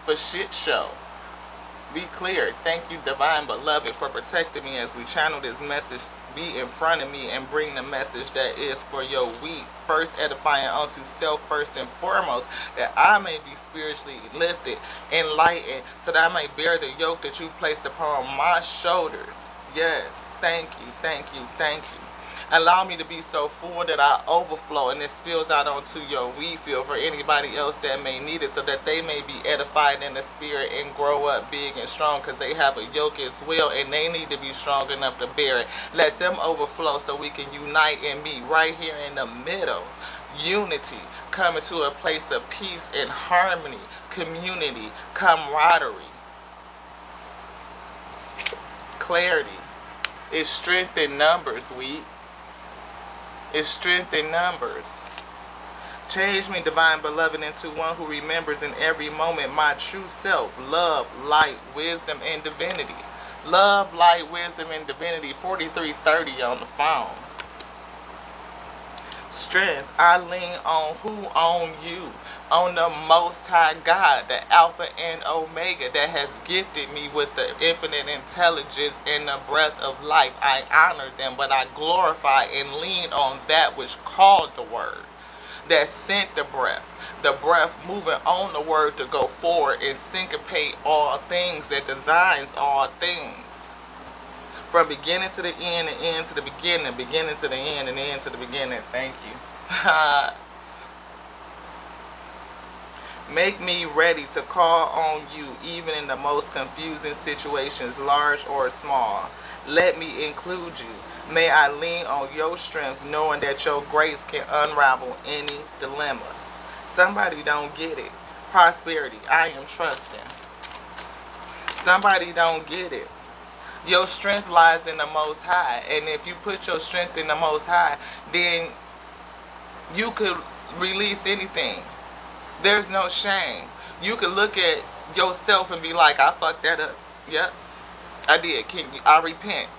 for shit show. Be clear. Thank you, divine beloved, for protecting me as we channel this message. Be in front of me and bring the message that is for your week. First, edifying unto self first and foremost, that I may be spiritually lifted, enlightened, so that I may bear the yoke that you placed upon my shoulders. Yes, thank you, thank you, thank you. Allow me to be so full that I overflow and it spills out onto your wheat field for anybody else that may need it, so that they may be edified in the spirit and grow up big and strong, because they have a yoke as well and they need to be strong enough to bear it. Let them overflow so we can unite and meet right here in the middle. Unity, coming to a place of peace and harmony, community, camaraderie. Clarity. It's strength in numbers, weak. It's strength in numbers. Change me, divine beloved, into one who remembers in every moment my true self. Love, light, wisdom, and divinity. Love, light, wisdom, and divinity. 4330 on the phone. Strength. I lean on who? On you. On the Most High God, the Alpha and Omega, that has gifted me with the infinite intelligence and the breath of life. I honor them, but I glorify and lean on that which called the word, that sent the breath moving on the word to go forward and syncopate all things, that designs all things. From beginning to the end and end to the beginning, beginning to the end and end to the beginning. Thank you. Make me ready to call on you even in the most confusing situations, large or small. Let me include you. May I lean on your strength, knowing that your grace can unravel any dilemma. Somebody don't get it. Prosperity, I am trusting. Somebody don't get it. Your strength lies in the Most High. And if you put your strength in the Most High, then you could release anything. There's no shame. You could look at yourself and be like, I fucked that up. Yep, I did. I repent.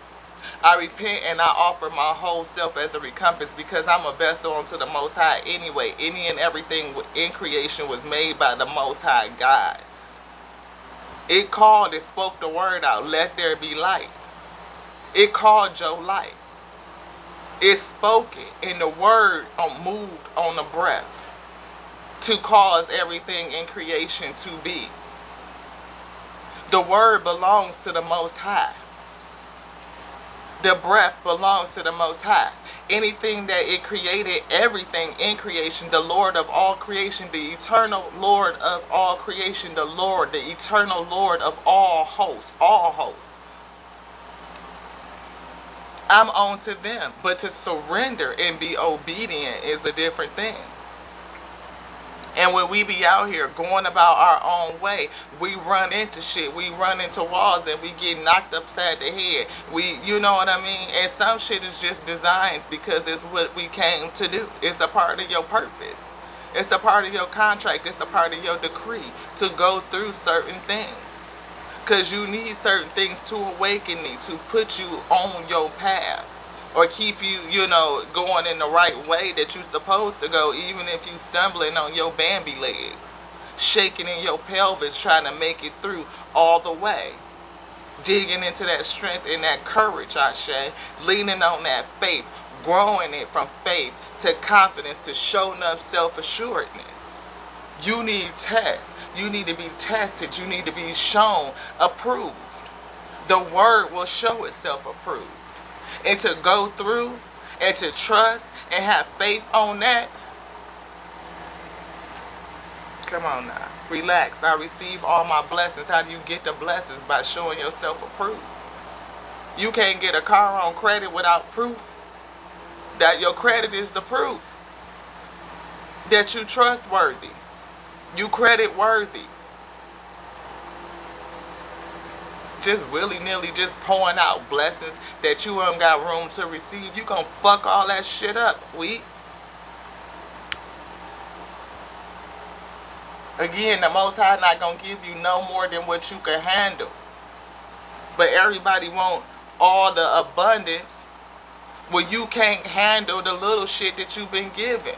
I repent and I offer my whole self as a recompense, because I'm a vessel unto the Most High anyway. Any and everything in creation was made by the Most High God. It spoke the word out. Let there be light. It called your light. It spoke it. And the word moved on the breath to cause everything in creation to be. The word belongs to the Most High. The breath belongs to the Most High. Anything that it created, everything in creation, the Lord of all creation, the eternal Lord of all creation, the Lord, the eternal Lord of all hosts, all hosts. I'm on to them. But to surrender and be obedient is a different thing. And when we be out here going about our own way, we run into shit. We run into walls and we get knocked upside the head. You know what I mean? And some shit is just designed because it's what we came to do. It's a part of your purpose. It's a part of your contract. It's a part of your decree to go through certain things. Because you need certain things to awaken me, to put you on your path. Or keep you, going in the right way that you're supposed to go, even if you stumbling on your Bambi legs, shaking in your pelvis, trying to make it through all the way. Digging into that strength and that courage, I say, leaning on that faith, growing it from faith to confidence to show enough self-assuredness. You need tests. You need to be tested. You need to be shown approved. The word will show itself approved. And to go through and to trust and have faith on that. Come on now. Relax. I receive all my blessings. How do you get the blessings? By showing yourself approved. You can't get a car on credit without proof. That your credit is the proof. That you trustworthy. You credit worthy. Just willy-nilly just pouring out blessings that you ain't got room to receive. You gonna fuck all that shit up, Again, the Most High not gonna give you no more than what you can handle. But everybody want all the abundance when you can't handle the little shit that you've been given.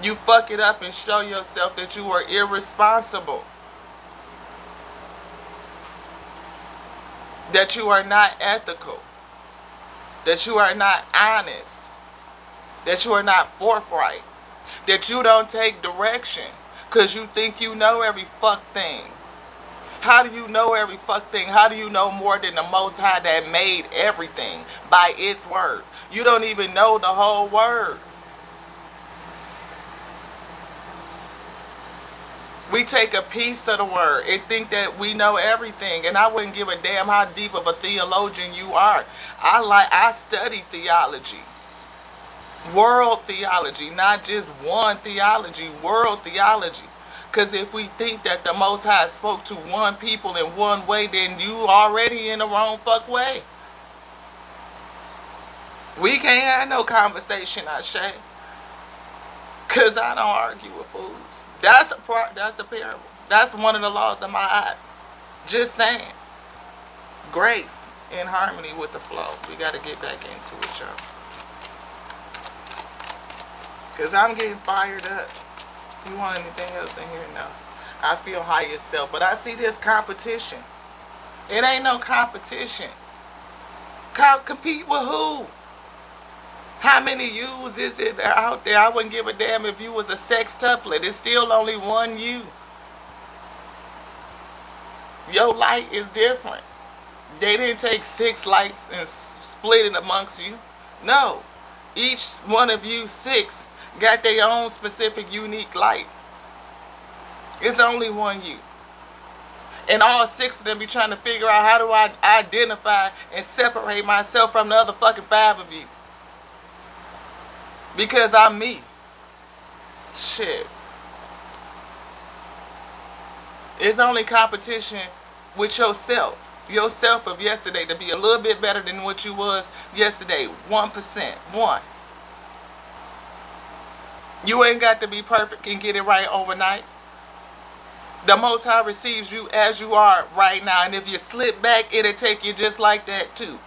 You fuck it up and show yourself that you are irresponsible. That you are not ethical. That you are not honest. That you are not forthright. That you don't take direction because you think you know every fuck thing. How do you know every fuck thing? How do you know more than the Most High that made everything by its word? You don't even know the whole word. We take a piece of the word and think that we know everything. And I wouldn't give a damn how deep of a theologian you are. I study theology. World theology, not just one theology, world theology. Because if we think that the Most High spoke to one people in one way, then you already in the wrong fuck way. We can't have no conversation, I say. Because I don't argue with fools. That's a parable. That's one of the laws of my eye. Just saying. Grace in harmony with the flow. We got to get back into it, y'all. Because I'm getting fired up. You want anything else in here? No. I feel high as self. But I see this competition. It ain't no competition. Compete with who? How many yous is it out there? I wouldn't give a damn if you was a sextuplet. It's still only one you. Your light is different. They didn't take 6 lights and split it amongst you. No. Each one of you 6 got their own specific unique light. It's only one you. And all 6 of them be trying to figure out how do I identify and separate myself from the other fucking 5 of you. Because I'm me. Shit. It's only competition with yourself. Yourself of yesterday to be a little bit better than what you was yesterday. 1%. 1. You ain't got to be perfect and get it right overnight. The Most High receives you as you are right now. And if you slip back, it'll take you just like that too.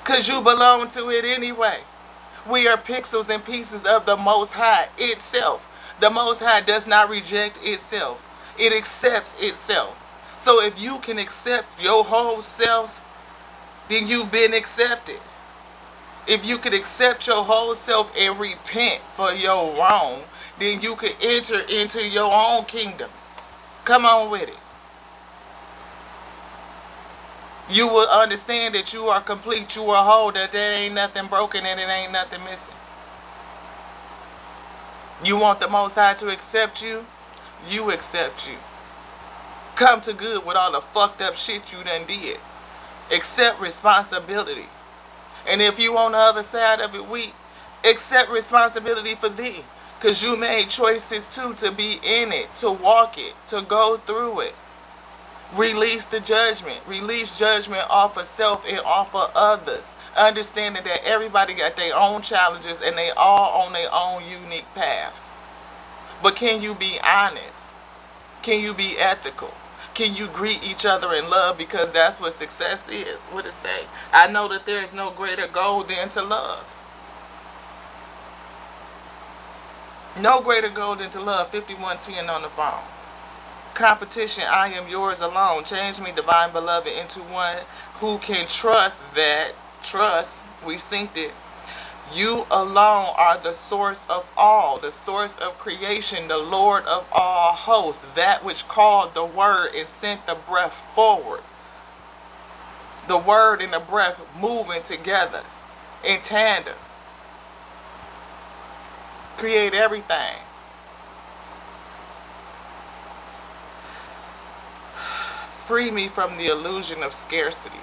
Because you belong to it anyway. We are pixels and pieces of the Most High itself. The Most High does not reject itself. It accepts itself. So if you can accept your whole self, then you've been accepted. If you could accept your whole self and repent for your wrong, then you could enter into your own kingdom. Come on with it. You will understand that you are complete, you are whole, that there ain't nothing broken and it ain't nothing missing. You want the Most High to accept you? You accept you. Come to good with all the fucked up shit you done did. Accept responsibility. And if you on the other side of it weak, accept responsibility for thee. Because you made choices too to be in it, to walk it, to go through it. Release the judgment. Release judgment off of self and off of others. Understanding that everybody got their own challenges and they all on their own unique path. But can you be honest? Can you be ethical? Can you greet each other in love? Because that's what success is. What it say? I know that there is no greater goal than to love. No greater goal than to love. 5110 on the phone. Competition, I am yours alone. Change me, divine beloved, into one who can trust that. Trust, we synced it. You alone are the source of all, the source of creation, the Lord of all hosts, that which called the word and sent the breath forward. The word and the breath moving together in tandem. Create everything. Free me from the illusion of scarcity,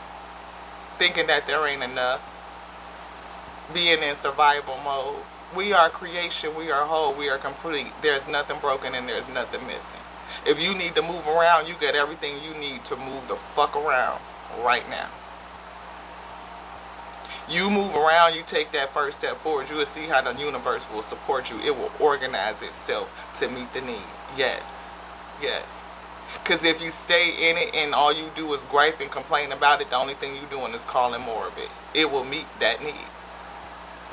thinking that there ain't enough, being in survival mode. We are creation, we are whole, we are complete. There's nothing broken and there's nothing missing. If you need to move around, you got everything you need to move the fuck around right now. You move around, you take that first step forward, you will see how the universe will support you. It will organize itself to meet the need. Yes. Yes. Because if you stay in it and all you do is gripe and complain about it, the only thing you're doing is calling more of it. It will meet that need.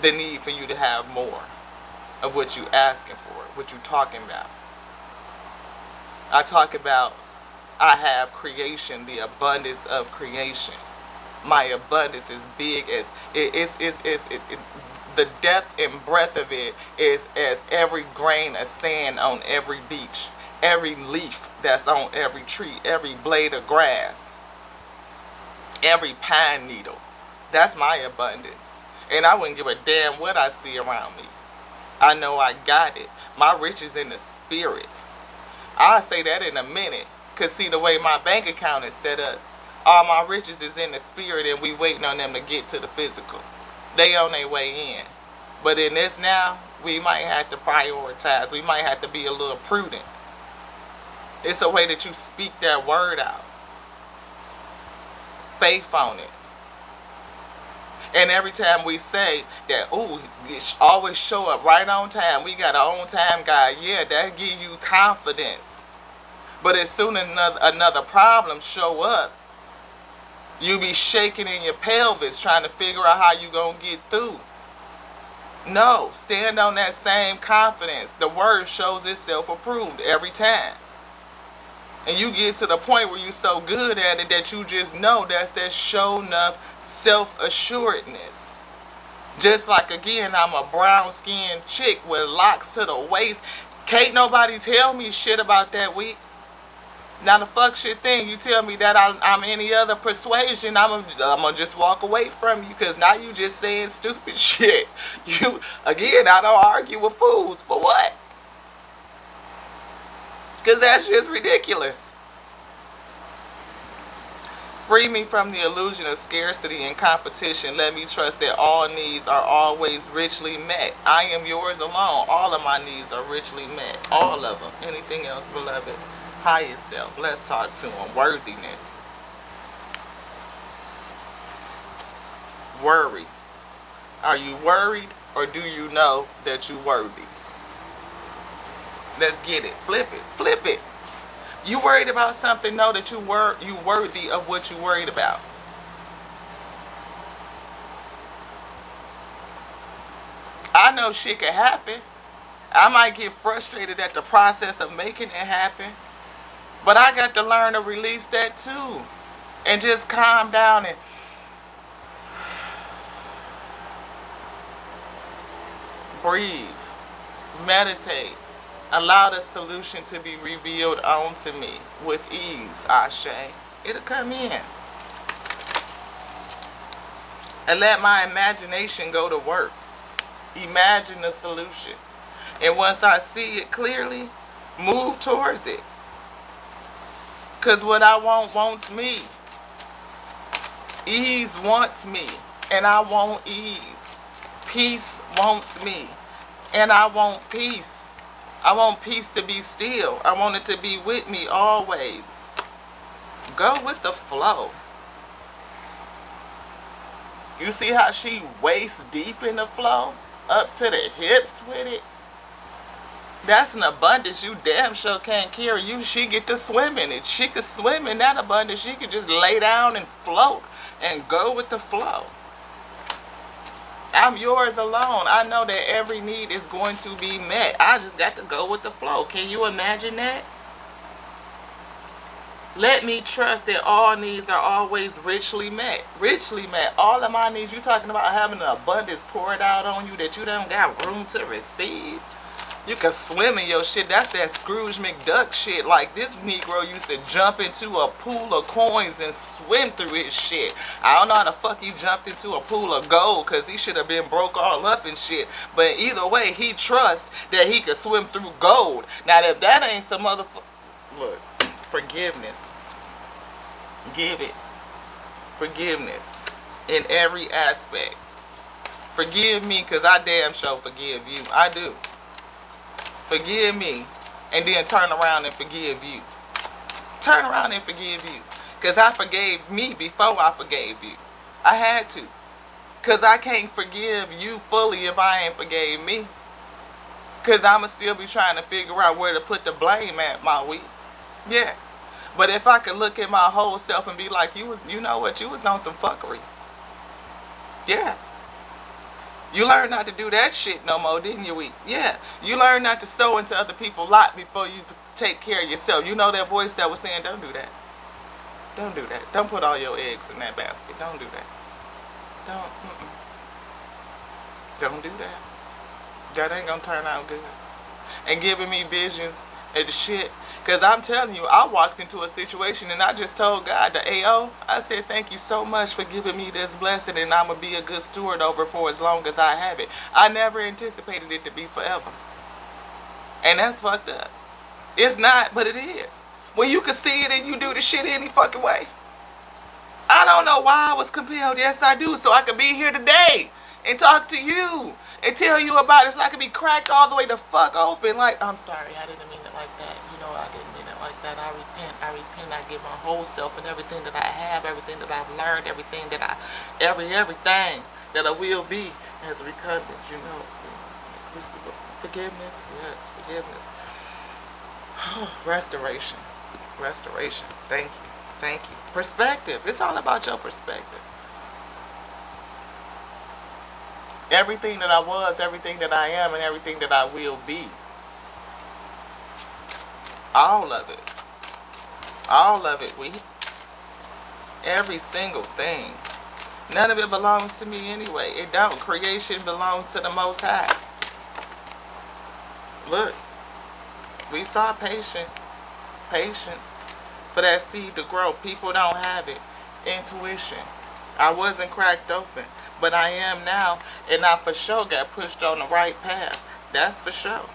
The need for you to have more of what you asking for, what you talking about. I talk about I have creation, the abundance of creation. My abundance is big as the depth and breadth of it is as every grain of sand on every beach. Every leaf that's on every tree, every blade of grass, every pine needle. That's my abundance. And I wouldn't give a damn what I see around me. I know I got it. My riches in the spirit. I'll say that in a minute. Because see the way my bank account is set up, all my riches is in the spirit and we waiting on them to get to the physical. They on their way in. But in this now, we might have to prioritize. We might have to be a little prudent. It's a way that you speak that word out. Faith on it. And every time we say that, ooh, it always show up right on time. We got our own time guide. Yeah, that gives you confidence. But as soon as another problem show up, you be shaking in your pelvis trying to figure out how you going to get through. No, stand on that same confidence. The word shows itself approved every time. And you get to the point where you're so good at it that you just know that's that show enough self-assuredness. Just like, again, I'm a brown-skinned chick with locks to the waist. Can't nobody tell me shit about that week. Now the fuck shit thing, you tell me that I'm any other persuasion, I'm gonna just walk away from you because now you just saying stupid shit. You, again, I don't argue with fools. For what? Because that's just ridiculous. Free me from the illusion of scarcity and competition. Let me trust that all needs are always richly met. I am yours alone. All of my needs are richly met. All of them. Anything else, beloved? Higher self. Let's talk to them. Worthiness. Worry. Are you worried or do you know that you're worthy? Let's get it. Flip it. Flip it. You worried about something, know that you worthy of what you worried about. I know shit can happen. I might get frustrated at the process of making it happen, but I got to learn to release that too. And just calm down and breathe, meditate, allow the solution to be revealed onto me with ease, Ashe. It'll come in. And let my imagination go to work. Imagine the solution. And once I see it clearly, move towards it. Because what I want wants me. Ease wants me. And I want ease. Peace wants me. And I want peace. I want peace to be still. I want it to be with me always. Go with the flow. You see how she waist deep in the flow? Up to the hips with it? That's an abundance you damn sure can't carry. She get to swim in it. She could swim in that abundance. She could just lay down and float and go with the flow. I'm yours alone. I know that every need is going to be met. I just got to go with the flow. Can you imagine that? Let me trust that all needs are always richly met. Richly met. All of my needs, you talking about having an abundance poured out on you that you don't got room to receive. You can swim in your shit. That's that Scrooge McDuck shit. Like, this Negro used to jump into a pool of coins and swim through his shit. I don't know how the fuck he jumped into a pool of gold, because he should have been broke all up and shit. But either way, he trusts that he could swim through gold. Now, if that ain't some motherfucker... Look, forgiveness. Give it. Forgiveness. In every aspect. Forgive me, because I damn sure forgive you. I do. Forgive me, and then turn around and forgive you. Turn around and forgive you. Because I forgave me before I forgave you. I had to. Because I can't forgive you fully if I ain't forgave me. Because I'm going to still be trying to figure out where to put the blame at my week. Yeah. But if I could look at my whole self and be like, you know what, you was on some fuckery. Yeah. You learned not to do that shit no more, didn't you, Week? Yeah. You learned not to sow into other people's lot before you take care of yourself. You know that voice that was saying, don't do that. Don't do that. Don't put all your eggs in that basket. Don't do that. Don't do that. That ain't gonna turn out good. And giving me visions of the shit. Because I'm telling you, I walked into a situation and I just told God, the AO, I said, thank you so much for giving me this blessing, and I'm going to be a good steward over for as long as I have it. I never anticipated it to be forever. And that's fucked up. It's not, but it is. When you can see it and you do the shit any fucking way. I don't know why I was compelled. Yes, I do. So I could be here today and talk to you and tell you about it, so I could be cracked all the way the fuck open. Like, I'm sorry, I didn't mean it like that. I didn't mean it like that. I repent. I give my whole self and everything that I have, everything that I've learned, everything that everything that I will be as recompense, Forgiveness, yes, forgiveness. Restoration. Thank you. Perspective. It's all about your perspective. Everything that I was, everything that I am, and everything that I will be. All of it. Every single thing. None of it belongs to me anyway. It don't. Creation belongs to the Most High. Look. We saw patience. Patience for that seed to grow. People don't have it. Intuition. I wasn't cracked open, but I am now, and I for sure got pushed on the right path. That's for sure.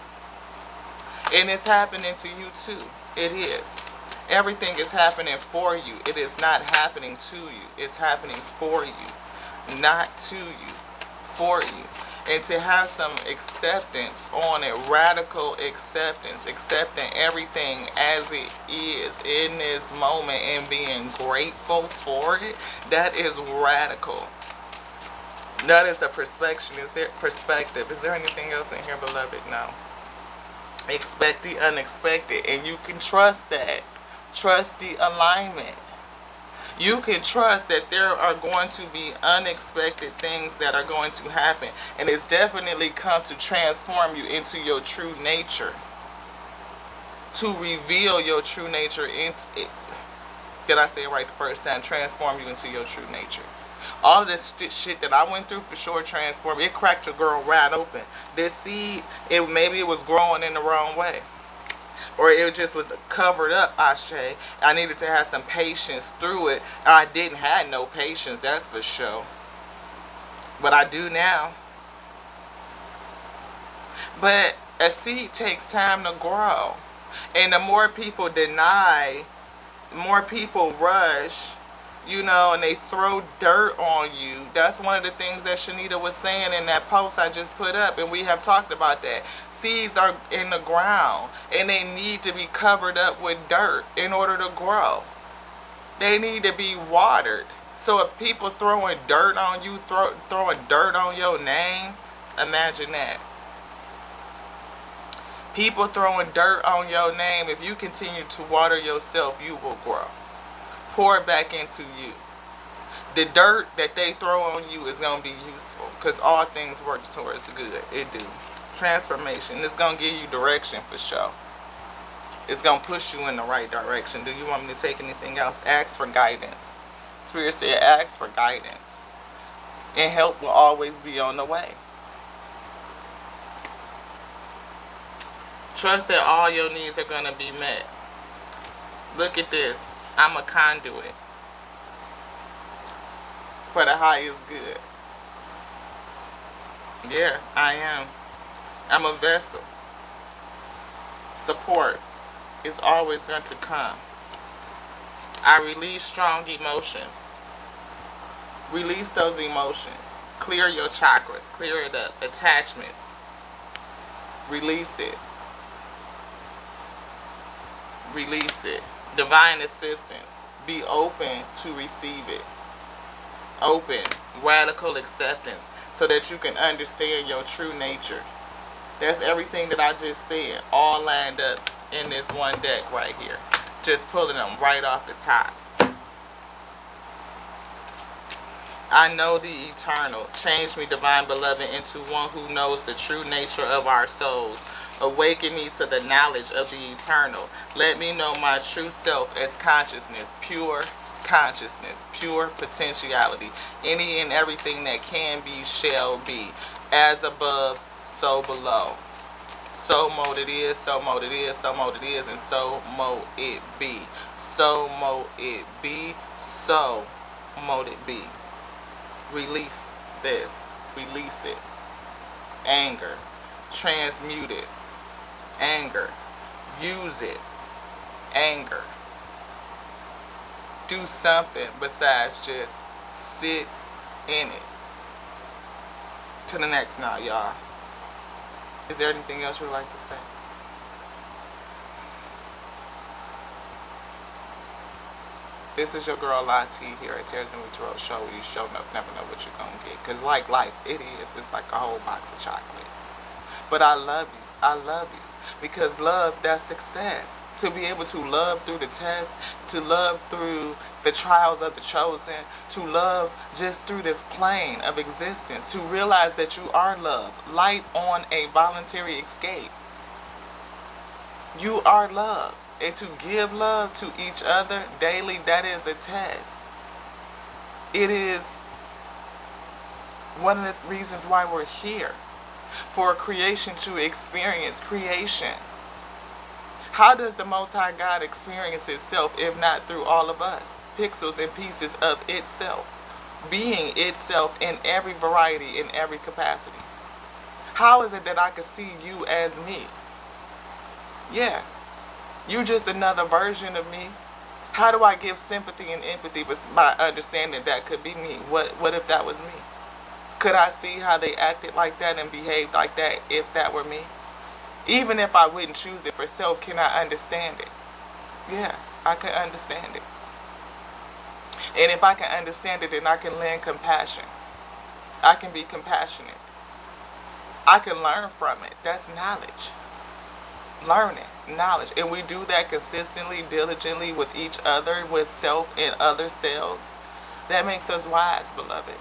And it's happening to you too. It is. Everything is happening for you. It is not happening to you. It's happening for you. Not to you. For you. And to have some acceptance on it. Radical acceptance. Accepting everything as it is in this moment and being grateful for it. That is radical. That is a perspective. Is there anything else in here, beloved? No. Expect the unexpected, and you can trust that. Trust the alignment. You can trust that there are going to be unexpected things that are going to happen. And it's definitely come to transform you into your true nature. To reveal your true nature. Did I say it right the first time? Transform you into your true nature. All of this shit that I went through for sure transformed. It cracked your girl wide open. This seed, maybe it was growing in the wrong way. Or it just was covered up, Ashe. I needed to have some patience through it. I didn't have no patience, that's for sure. But I do now. But a seed takes time to grow. And the more people deny, more people rush, and they throw dirt on you. That's one of the things that Shanita was saying in that post I just put up, and we have talked about that. Seeds are in the ground, and they need to be covered up with dirt in order to grow. They need to be watered. So if people throwing dirt on you, throwing dirt on your name, imagine that. People throwing dirt on your name, if you continue to water yourself, you will grow. Pour it back into you. The dirt that they throw on you is going to be useful, because all things work towards the good. It do. Transformation. It's going to give you direction for sure. It's going to push you in the right direction. Do you want me to take anything else? Ask for guidance. Spirit said ask for guidance. And help will always be on the way. Trust that all your needs are going to be met. Look at this. I'm a conduit for the highest good. Yeah, I am. I'm a vessel. Support is always going to come. I release strong emotions. Release those emotions. Clear your chakras. Clear it up. Attachments. Release it. Release it. Divine assistance. Be open to receive it. Open. Radical acceptance. So that you can understand your true nature. That's everything that I just said. All lined up in this one deck right here. Just pulling them right off the top. I know the eternal. Change me, divine beloved, into one who knows the true nature of our souls. Awaken me to the knowledge of the eternal. Let me know my true self as consciousness, pure consciousness, pure potentiality. Any and everything that can be shall be. As above, so below. So mote it is, so mote it is, so mote it is, and so mote it be. So mote it be, so mote it be. Release this. Release it. Anger. Transmute it. Anger. Use it. Anger. Do something besides just sit in it. To the next now, y'all. Is there anything else you would like to say? This is your girl Lati here at Tears and Tarot Show. You show up, never know what you're going to get. Because like life, it is. It's like a whole box of chocolates. But I love you. I love you. Because love, that's success. To be able to love through the test, to love through the trials of the chosen, to love just through this plane of existence, to realize that you are love, light on a voluntary escape. You are love. And to give love to each other daily, that is a test. It is one of the reasons why we're here. For creation to experience creation. How does the Most High God experience itself if not through all of us? Pixels and pieces of itself. Being itself in every variety, in every capacity. How is it that I could see you as me? Yeah. You just another version of me. How do I give sympathy and empathy by understanding that could be me? What if that was me? Could I see how they acted like that and behaved like that if that were me? Even if I wouldn't choose it for self, can I understand it? Yeah, I can understand it. And if I can understand it, then I can lend compassion. I can be compassionate. I can learn from it. That's knowledge. learning, knowledge. And we do that consistently, diligently with each other, with self and other selves. That makes us wise, beloved.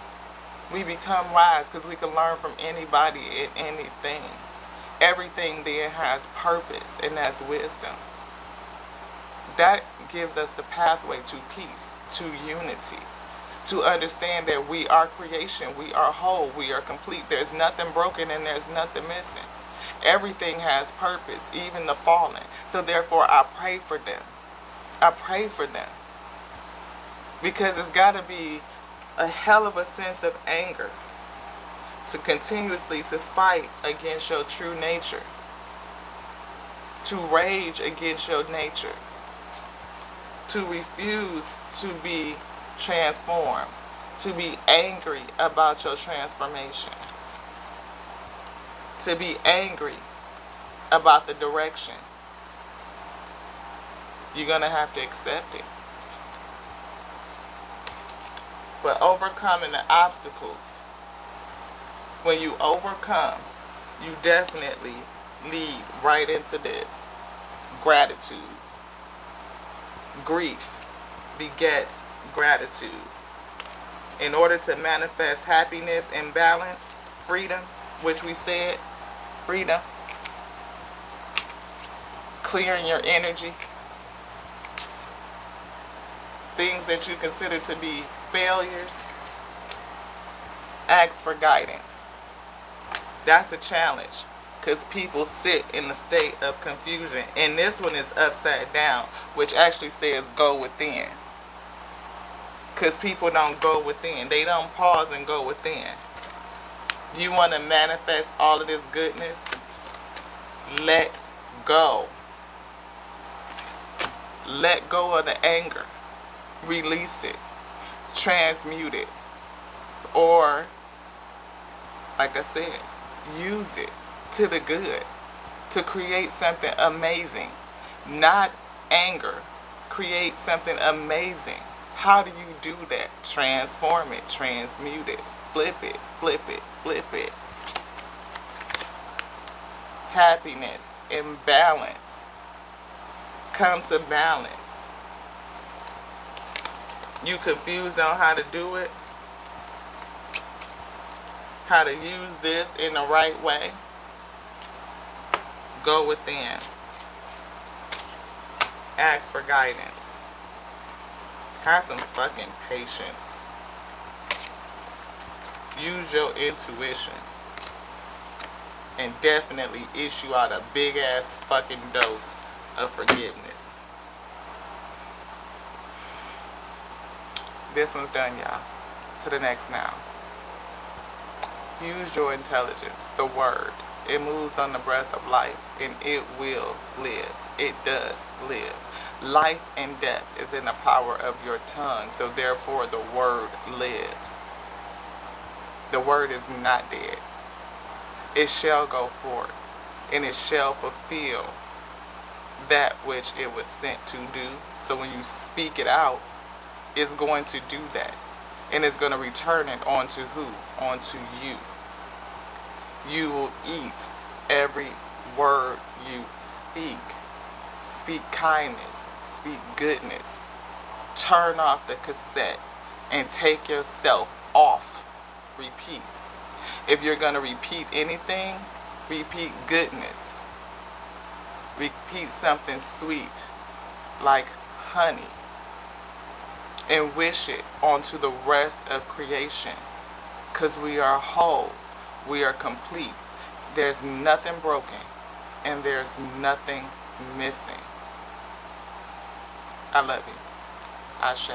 We become wise because we can learn from anybody and anything. Everything then has purpose, and that's wisdom. That gives us the pathway to peace, to unity, to understand that we are creation, we are whole, we are complete. There's nothing broken and there's nothing missing. Everything has purpose, even the fallen. So therefore, I pray for them. I pray for them. Because it's got to be a hell of a sense of anger to continuously to fight against your true nature, to rage against your nature, to refuse to be transformed, to be angry about your transformation, to be angry about the direction. You're going to have to accept it. But overcoming the obstacles, when you overcome, you definitely lead right into this. Gratitude. Grief begets gratitude. In order to manifest happiness and balance, freedom, which we said, freedom, clearing your energy, things that you consider to be failures, ask for guidance. That's a challenge because people sit in a state of confusion. And this one is upside down, which actually says go within. Because people don't go within. They don't pause and go within. You want to manifest all of this goodness? Let go. Let go of the anger. Release it. Transmute it. Or, like I said, use it to the good. To create something amazing. Not anger. Create something amazing. How do you do that? Transform it. Transmute it. Flip it. Flip it. Flip it. Happiness and balance. Come to balance. You confused on how to do it? How to use this in the right way? Go within. Ask for guidance. Have some fucking patience. Use your intuition. And definitely issue out a big ass fucking dose of forgiveness. This one's done, y'all. To the next now. Use your intelligence, the word. It moves on the breath of life, and it will live. It does live. Life and death is in the power of your tongue, so therefore the word lives. The word is not dead. It shall go forth, and it shall fulfill that which it was sent to do. So when you speak it out, it's going to do that. And it's going to return it onto who? Onto you. You will eat every word you speak. Speak kindness. Speak goodness. Turn off the cassette and take yourself off. Repeat. If you're going to repeat anything, repeat goodness. Repeat something sweet like honey. And wish it onto the rest of creation. Because we are whole. We are complete. There's nothing broken. And there's nothing missing. I love you. Ashe.